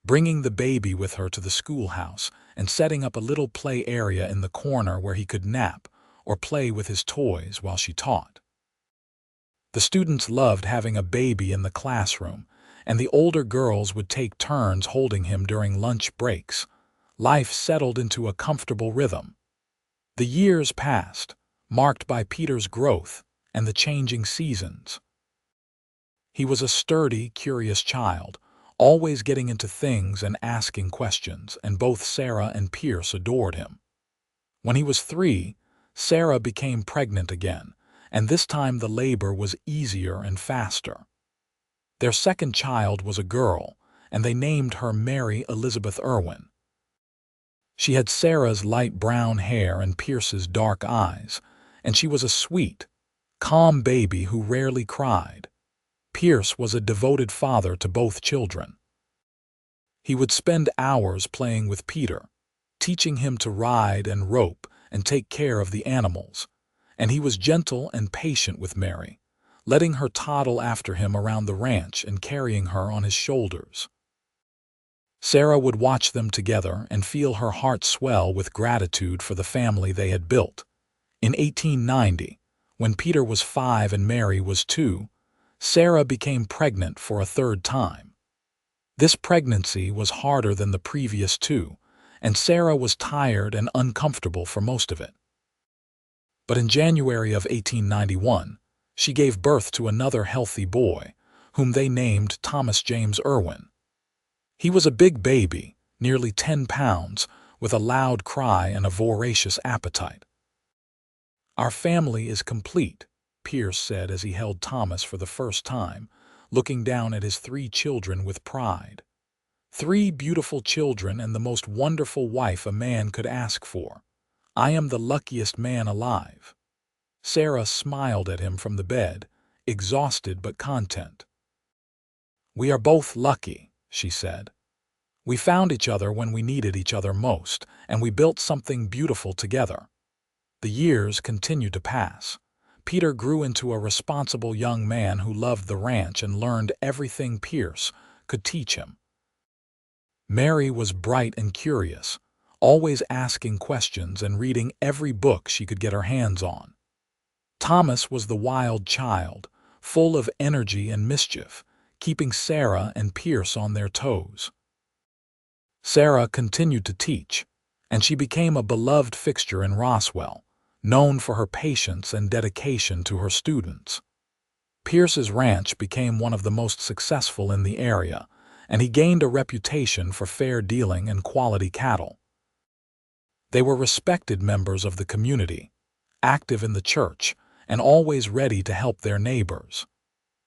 bringing the baby with her to the schoolhouse and setting up a little play area in the corner where he could nap or play with his toys while she taught. The students loved having a baby in the classroom, and the older girls would take turns holding him during lunch breaks. Life settled into a comfortable rhythm. The years passed, marked by Peter's growth and the changing seasons. He was a sturdy, curious child, always getting into things and asking questions, and both Sarah and Pierce adored him. When he was 3, Sarah became pregnant again, and this time the labor was easier and faster. Their second child was a girl, and they named her Mary Elizabeth Irwin. She had Sarah's light brown hair and Pierce's dark eyes, and she was a sweet, calm baby who rarely cried. Pierce was a devoted father to both children. He would spend hours playing with Peter, teaching him to ride and rope and take care of the animals, and he was gentle and patient with Mary, letting her toddle after him around the ranch and carrying her on his shoulders. Sarah would watch them together and feel her heart swell with gratitude for the family they had built. In 1890, when Peter was 5 and Mary was 2, Sarah became pregnant for a third time. This pregnancy was harder than the previous two, and Sarah was tired and uncomfortable for most of it. But in January of 1891, she gave birth to another healthy boy, whom they named Thomas James Irwin. He was a big baby, nearly 10 pounds, with a loud cry and a voracious appetite. "Our family is complete," Pierce said as he held Thomas for the first time, looking down at his 3 children with pride. 3 beautiful children and the most wonderful wife a man could ask for. I am the luckiest man alive. Sarah smiled at him from the bed, exhausted but content. "We are both lucky," she said. "We found each other when we needed each other most, and we built something beautiful together." The years continued to pass. Peter grew into a responsible young man who loved the ranch and learned everything Pierce could teach him. Mary was bright and curious, always asking questions and reading every book she could get her hands on. Thomas was the wild child, full of energy and mischief, keeping Sarah and Pierce on their toes. Sarah continued to teach, and she became a beloved fixture in Roswell, known for her patience and dedication to her students. Pierce's ranch became one of the most successful in the area, and he gained a reputation for fair dealing and quality cattle. They were respected members of the community, active in the church, and always ready to help their neighbors.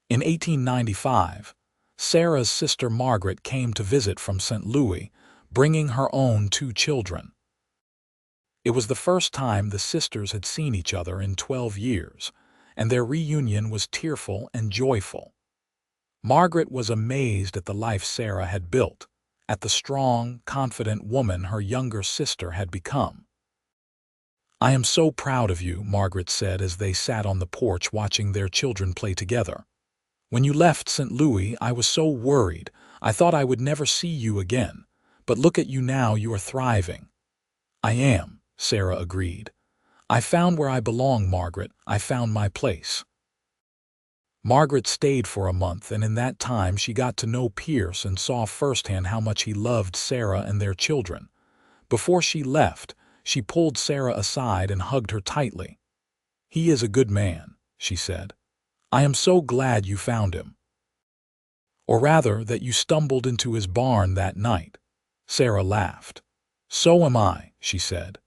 In 1895, Sarah's sister Margaret came to visit from St. Louis, bringing her own 2 children. It was the first time the sisters had seen each other in 12 years, and their reunion was tearful and joyful. Margaret was amazed at the life Sarah had built, at the strong, confident woman her younger sister had become. "I am so proud of you," Margaret said as they sat on the porch watching their children play together. "When you left St. Louis, I was so worried. I thought I would never see you again. But look at you now, you are thriving." "I am," Sarah agreed. "I found where I belong, Margaret. I found my place." Margaret stayed for a month, and in that time she got to know Pierce and saw firsthand how much he loved Sarah and their children. Before she left, she pulled Sarah aside and hugged her tightly. "He is a good man," she said. "I am so glad you found him. Or rather, that you stumbled into his barn that night." Sarah laughed. "So am I," she said.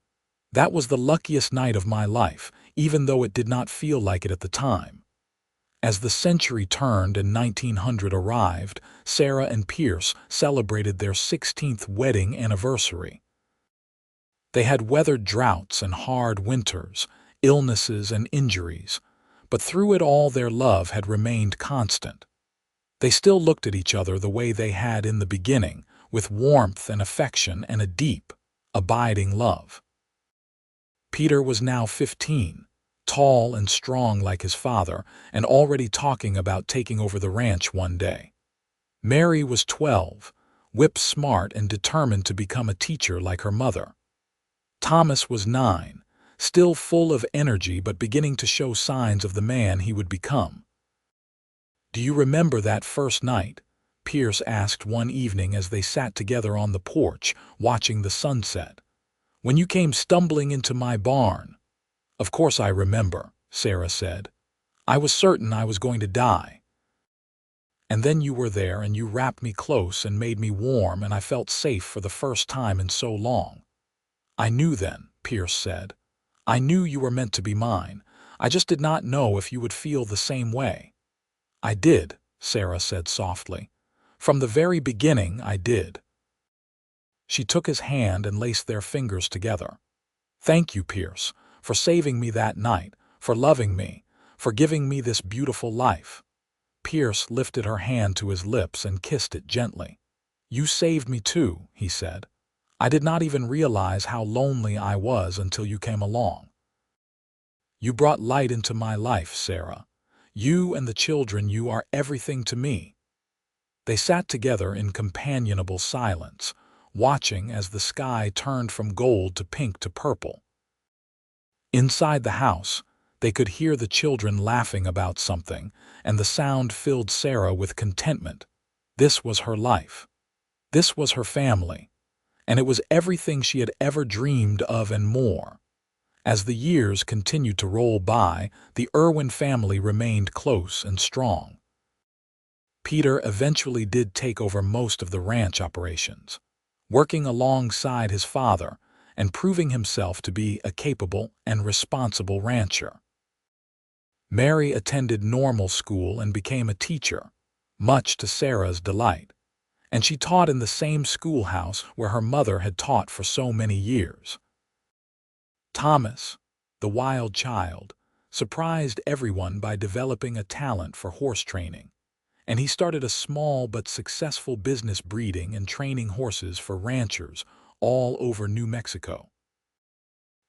"That was the luckiest night of my life, even though it did not feel like it at the time." As the century turned and 1900 arrived, Sarah and Pierce celebrated their 16th wedding anniversary. They had weathered droughts and hard winters, illnesses and injuries, but through it all their love had remained constant. They still looked at each other the way they had in the beginning, with warmth and affection and a deep, abiding love. Peter was now 15, tall and strong like his father, and already talking about taking over the ranch one day. Mary was 12, whip-smart and determined to become a teacher like her mother. Thomas was 9, still full of energy but beginning to show signs of the man he would become. "Do you remember that first night?" Pierce asked one evening as they sat together on the porch, watching the sunset. "When you came stumbling into my barn?" "Of course I remember," Sarah said. "I was certain I was going to die. And then you were there and you wrapped me close and made me warm, and I felt safe for the first time in so long." "I knew then," Pierce said. "I knew you were meant to be mine. I just did not know if you would feel the same way." "I did," Sarah said softly. "From the very beginning, I did." She took his hand and laced their fingers together. "Thank you, Pierce, for saving me that night, for loving me, for giving me this beautiful life." Pierce lifted her hand to his lips and kissed it gently. "You saved me too," he said. "I did not even realize how lonely I was until you came along. You brought light into my life, Sarah. You and the children, you are everything to me." They sat together in companionable silence, watching as the sky turned from gold to pink to purple. Inside the house, they could hear the children laughing about something, and the sound filled Sarah with contentment. This was her life. This was her family, and it was everything she had ever dreamed of and more. As the years continued to roll by, the Irwin family remained close and strong. Peter eventually did take over most of the ranch operations, working alongside his father and proving himself to be a capable and responsible rancher. Mary attended normal school and became a teacher, much to Sarah's delight, and she taught in the same schoolhouse where her mother had taught for so many years. Thomas, the wild child, surprised everyone by developing a talent for horse training, and he started a small but successful business breeding and training horses for ranchers all over New Mexico.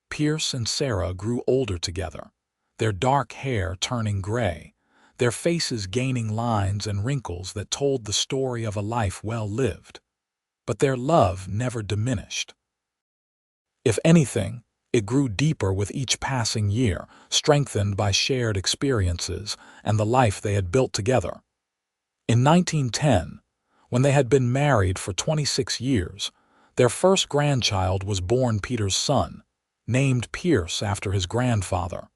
Pierce and Sarah grew older together, their dark hair turning gray, their faces gaining lines and wrinkles that told the story of a life well lived. But their love never diminished. If anything, it grew deeper with each passing year, strengthened by shared experiences and the life they had built together. In 1910, when they had been married for 26 years, their first grandchild was born, Peter's son, named Pierce after his grandfather.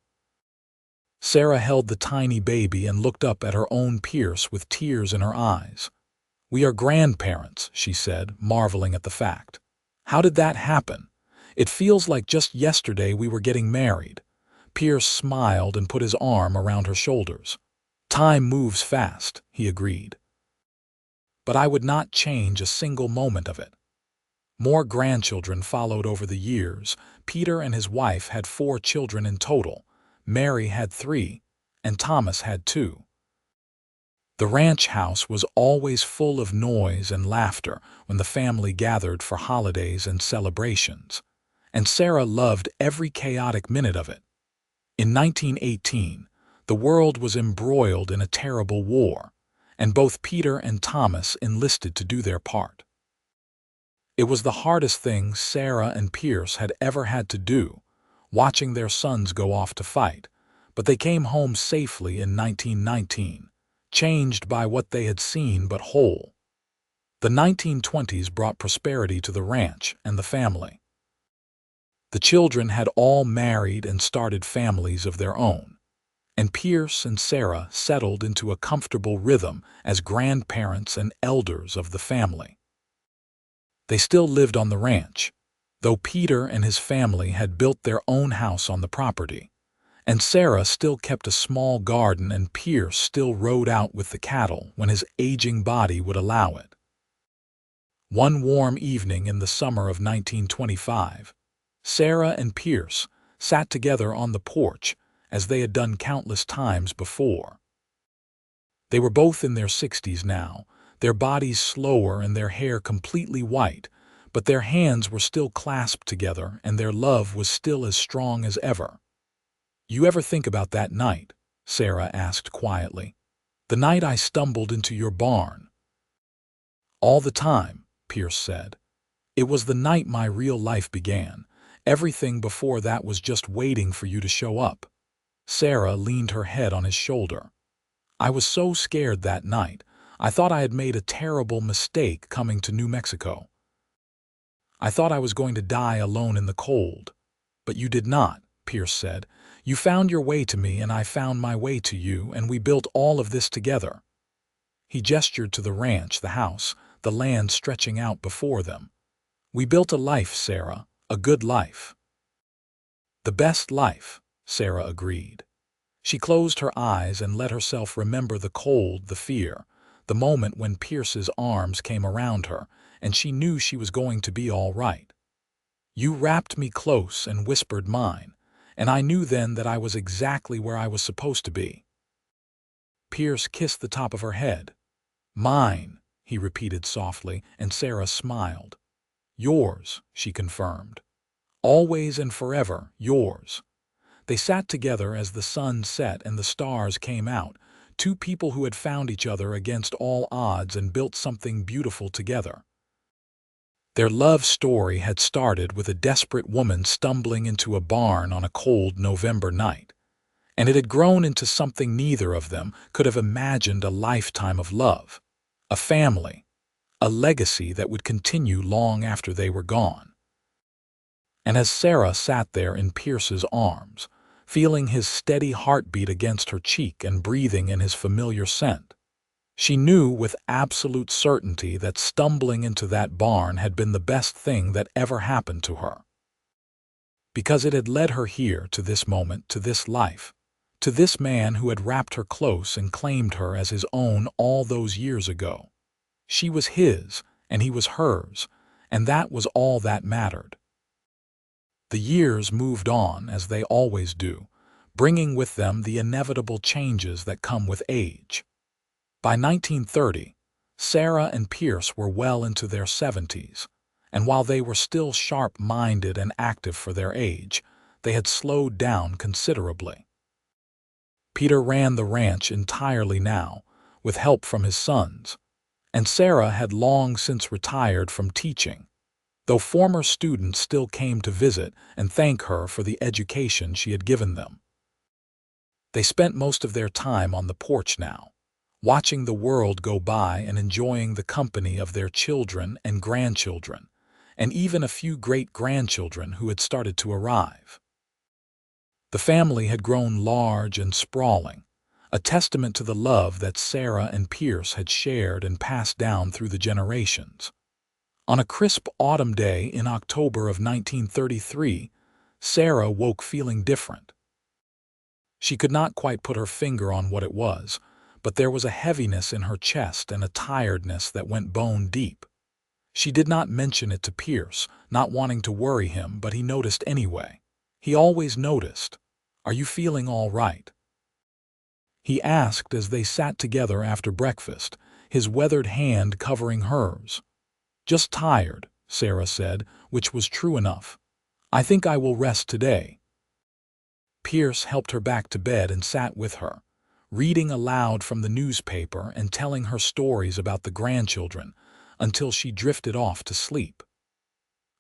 Sarah held the tiny baby and looked up at her own Pierce with tears in her eyes. "We are grandparents," she said, marveling at the fact. "How did that happen? It feels like just yesterday we were getting married." Pierce smiled and put his arm around her shoulders. "Time moves fast," he agreed. "But I would not change a single moment of it." More grandchildren followed over the years. Peter and his wife had 4 children in total. Mary had 3, and Thomas had 2. The ranch house was always full of noise and laughter when the family gathered for holidays and celebrations, and Sarah loved every chaotic minute of it. In 1918, the world was embroiled in a terrible war, and both Peter and Thomas enlisted to do their part. It was the hardest thing Sarah and Pierce had ever had to do, watching their sons go off to fight, but they came home safely in 1919, changed by what they had seen but whole. The 1920s brought prosperity to the ranch and the family. The children had all married and started families of their own, and Pierce and Sarah settled into a comfortable rhythm as grandparents and elders of the family. They still lived on the ranch, though Peter and his family had built their own house on the property, and Sarah still kept a small garden and Pierce still rode out with the cattle when his aging body would allow it. One warm evening in the summer of 1925, Sarah and Pierce sat together on the porch as they had done countless times before. They were both in their 60s now, their bodies slower and their hair completely white, but their hands were still clasped together and their love was still as strong as ever. "You ever think about that night?" Sarah asked quietly. "The night I stumbled into your barn?" "All the time," Pierce said. "It was the night my real life began. Everything before that was just waiting for you to show up." Sarah leaned her head on his shoulder. "I was so scared that night. I thought I had made a terrible mistake coming to New Mexico. I thought I was going to die alone in the cold. But you did not," Pierce said. "You found your way to me and I found my way to you, and we built all of this together." He gestured to the ranch, the house, the land stretching out before them. "We built a life, Sarah, a good life." "The best life," Sarah agreed. She closed her eyes and let herself remember the cold, the fear, the moment when Pierce's arms came around her, and she knew she was going to be all right. "You wrapped me close and whispered mine, and I knew then that I was exactly where I was supposed to be. Pierce kissed the top of her head. "Mine," he repeated softly, and Sarah smiled. "Yours," she confirmed. "Always and forever, yours." They sat together as the sun set and the stars came out, two people who had found each other against all odds and built something beautiful together. Their love story had started with a desperate woman stumbling into a barn on a cold November night, and it had grown into something neither of them could have imagined: a lifetime of love, a family, a legacy that would continue long after they were gone. And as Sarah sat there in Pierce's arms, feeling his steady heartbeat against her cheek and breathing in his familiar scent, she knew with absolute certainty that stumbling into that barn had been the best thing that ever happened to her. Because it had led her here, to this moment, to this life, to this man who had wrapped her close and claimed her as his own all those years ago. She was his, and he was hers, and that was all that mattered. The years moved on, as they always do, bringing with them the inevitable changes that come with age. By 1930, Sarah and Pierce were well into their 70s, and while they were still sharp-minded and active for their age, they had slowed down considerably. Peter ran the ranch entirely now, with help from his sons, and Sarah had long since retired from teaching, though former students still came to visit and thank her for the education she had given them. They spent most of their time on the porch now, watching the world go by and enjoying the company of their children and grandchildren, and even a few great-grandchildren who had started to arrive. The family had grown large and sprawling, a testament to the love that Sarah and Pierce had shared and passed down through the generations. On a crisp autumn day in October of 1933, Sarah woke feeling different. She could not quite put her finger on what it was, but there was a heaviness in her chest and a tiredness that went bone deep. She did not mention it to Pierce, not wanting to worry him, but he noticed anyway. He always noticed. "Are you feeling all right?" he asked as they sat together after breakfast, his weathered hand covering hers. "Just tired," Sarah said, which was true enough. "I think I will rest today." Pierce helped her back to bed and sat with her, reading aloud from the newspaper and telling her stories about the grandchildren, until she drifted off to sleep.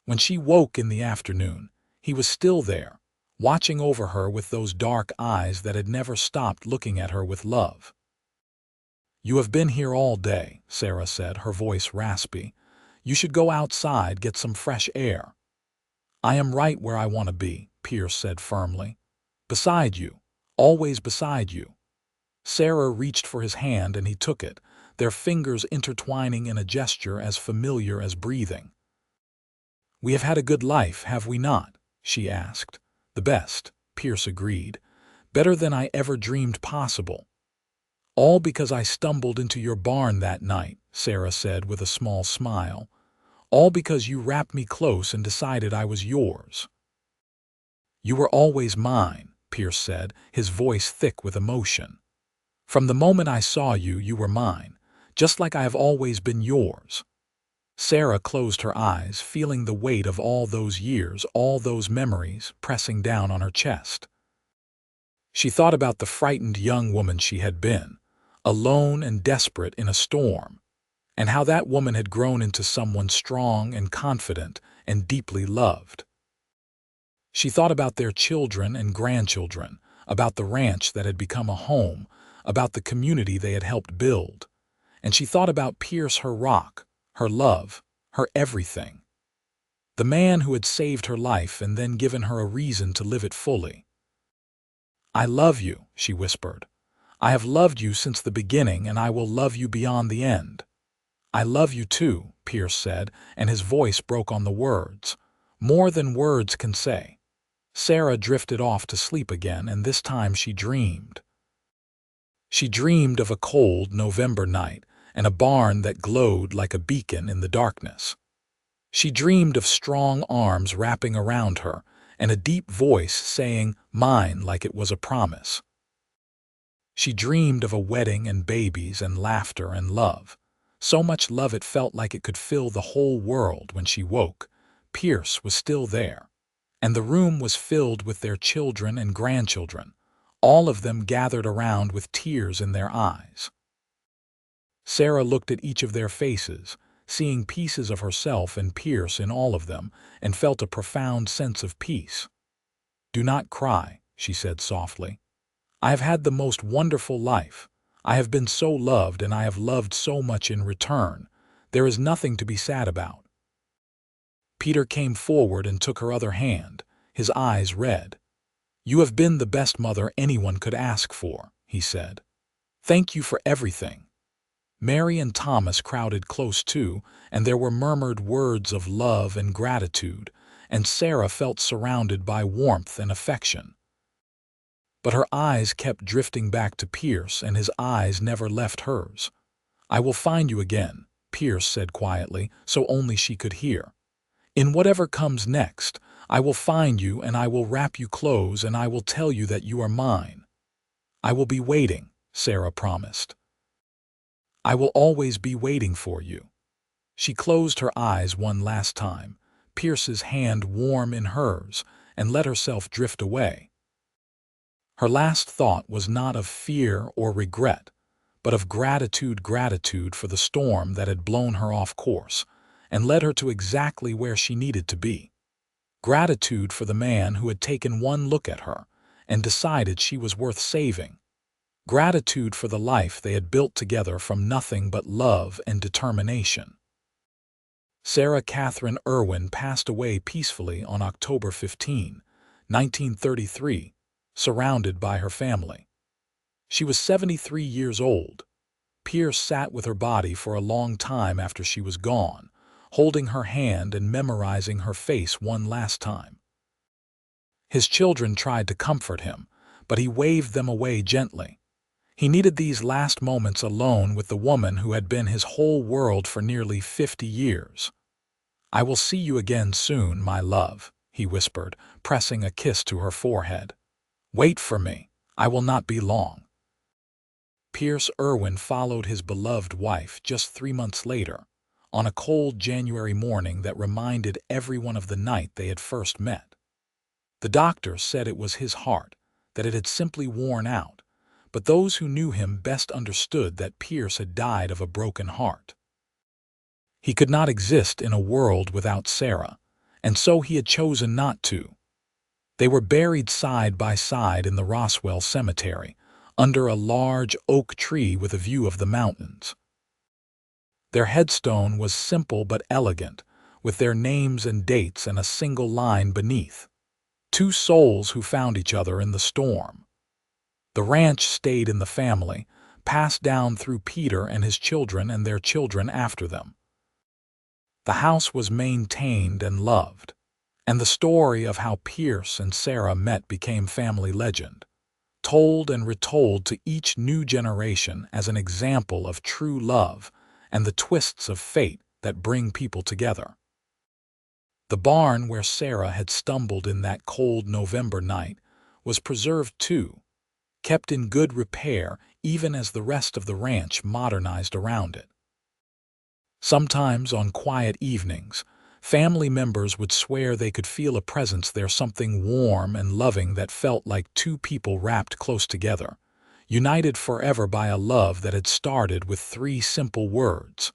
When she woke in the afternoon, he was still there, watching over her with those dark eyes that had never stopped looking at her with love. "You have been here all day," Sarah said, her voice raspy. "You should go outside, get some fresh air." "I am right where I want to be," Pierce said firmly. "Beside you, always beside you." Sarah reached for his hand and he took it, their fingers intertwining in a gesture as familiar as breathing. "We have had a good life, have we not?" she asked. "The best," Pierce agreed. "Better than I ever dreamed possible." "All because I stumbled into your barn that night," Sarah said with a small smile. "All because you wrapped me close and decided I was yours." "You were always mine," Pierce said, his voice thick with emotion. "From the moment I saw you, you were mine, just like I have always been yours." Sarah closed her eyes, feeling the weight of all those years, all those memories, pressing down on her chest. She thought about the frightened young woman she had been, alone and desperate in a storm, and how that woman had grown into someone strong and confident and deeply loved. She thought about their children and grandchildren, about the ranch that had become a home, about the community they had helped build, and she thought about Pierce, her rock, her love, her everything. The man who had saved her life and then given her a reason to live it fully. "I love you," she whispered. "I have loved you since the beginning, and I will love you beyond the end." "I love you too," Pierce said, and his voice broke on the words. More than words can say. Sarah drifted off to sleep again, and this time she dreamed. She dreamed of a cold November night and a barn that glowed like a beacon in the darkness. She dreamed of strong arms wrapping around her and a deep voice saying, "Mine," like it was a promise. She dreamed of a wedding and babies and laughter and love. So much love it felt like it could fill the whole world. When she woke, Pierce was still there, and the room was filled with their children and grandchildren, all of them gathered around with tears in their eyes. Sarah looked at each of their faces, seeing pieces of herself and Pierce in all of them, and felt a profound sense of peace. "Do not cry," she said softly. "I have had the most wonderful life. I have been so loved, and I have loved so much in return. There is nothing to be sad about." Peter came forward and took her other hand, his eyes red. "You have been the best mother anyone could ask for," he said. "Thank you for everything." Mary and Thomas crowded close too, and there were murmured words of love and gratitude, and Sarah felt surrounded by warmth and affection. But her eyes kept drifting back to Pierce, and his eyes never left hers. "I will find you again," Pierce said quietly, so only she could hear. "In whatever comes next, I will find you, and I will wrap you close, and I will tell you that you are mine." "I will be waiting," Sarah promised. "I will always be waiting for you." She closed her eyes one last time, Pierce's hand warm in hers, and let herself drift away. Her last thought was not of fear or regret, but of gratitude for the storm that had blown her off course and led her to exactly where she needed to be. Gratitude for the man who had taken one look at her and decided she was worth saving. Gratitude for the life they had built together from nothing but love and determination. Sarah Catherine Irwin passed away peacefully on October 15, 1933, surrounded by her family. She was 73 years old. Pierce sat with her body for a long time after she was gone, holding her hand and memorizing her face one last time. His children tried to comfort him, but he waved them away gently. He needed these last moments alone with the woman who had been his whole world for nearly 50 years. "I will see you again soon, my love," he whispered, pressing a kiss to her forehead. "Wait for me. I will not be long." Pierce Irwin followed his beloved wife just 3 months later, on a cold January morning that reminded everyone of the night they had first met. The doctor said it was his heart, that it had simply worn out, but those who knew him best understood that Pierce had died of a broken heart. He could not exist in a world without Sarah, and so he had chosen not to. They were buried side by side in the Roswell Cemetery, under a large oak tree with a view of the mountains. Their headstone was simple but elegant, with their names and dates and a single line beneath. "Two souls who found each other in the storm." The ranch stayed in the family, passed down through Peter and his children and their children after them. The house was maintained and loved, and the story of how Pierce and Sarah met became family legend, told and retold to each new generation as an example of true love and the twists of fate that bring people together. The barn where Sarah had stumbled in that cold November night was preserved too, kept in good repair even as the rest of the ranch modernized around it. Sometimes on quiet evenings, family members would swear they could feel a presence there, something warm and loving that felt like two people wrapped close together, united forever by a love that had started with 3 simple words: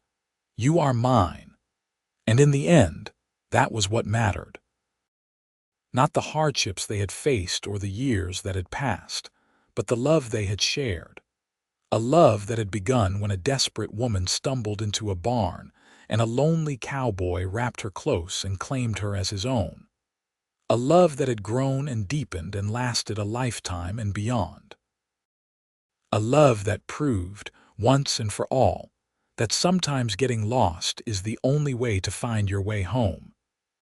"You are mine." And in the end, that was what mattered. Not the hardships they had faced or the years that had passed, but the love they had shared. A love that had begun when a desperate woman stumbled into a barn and a lonely cowboy wrapped her close and claimed her as his own. A love that had grown and deepened and lasted a lifetime and beyond. A love that proved, once and for all, that sometimes getting lost is the only way to find your way home.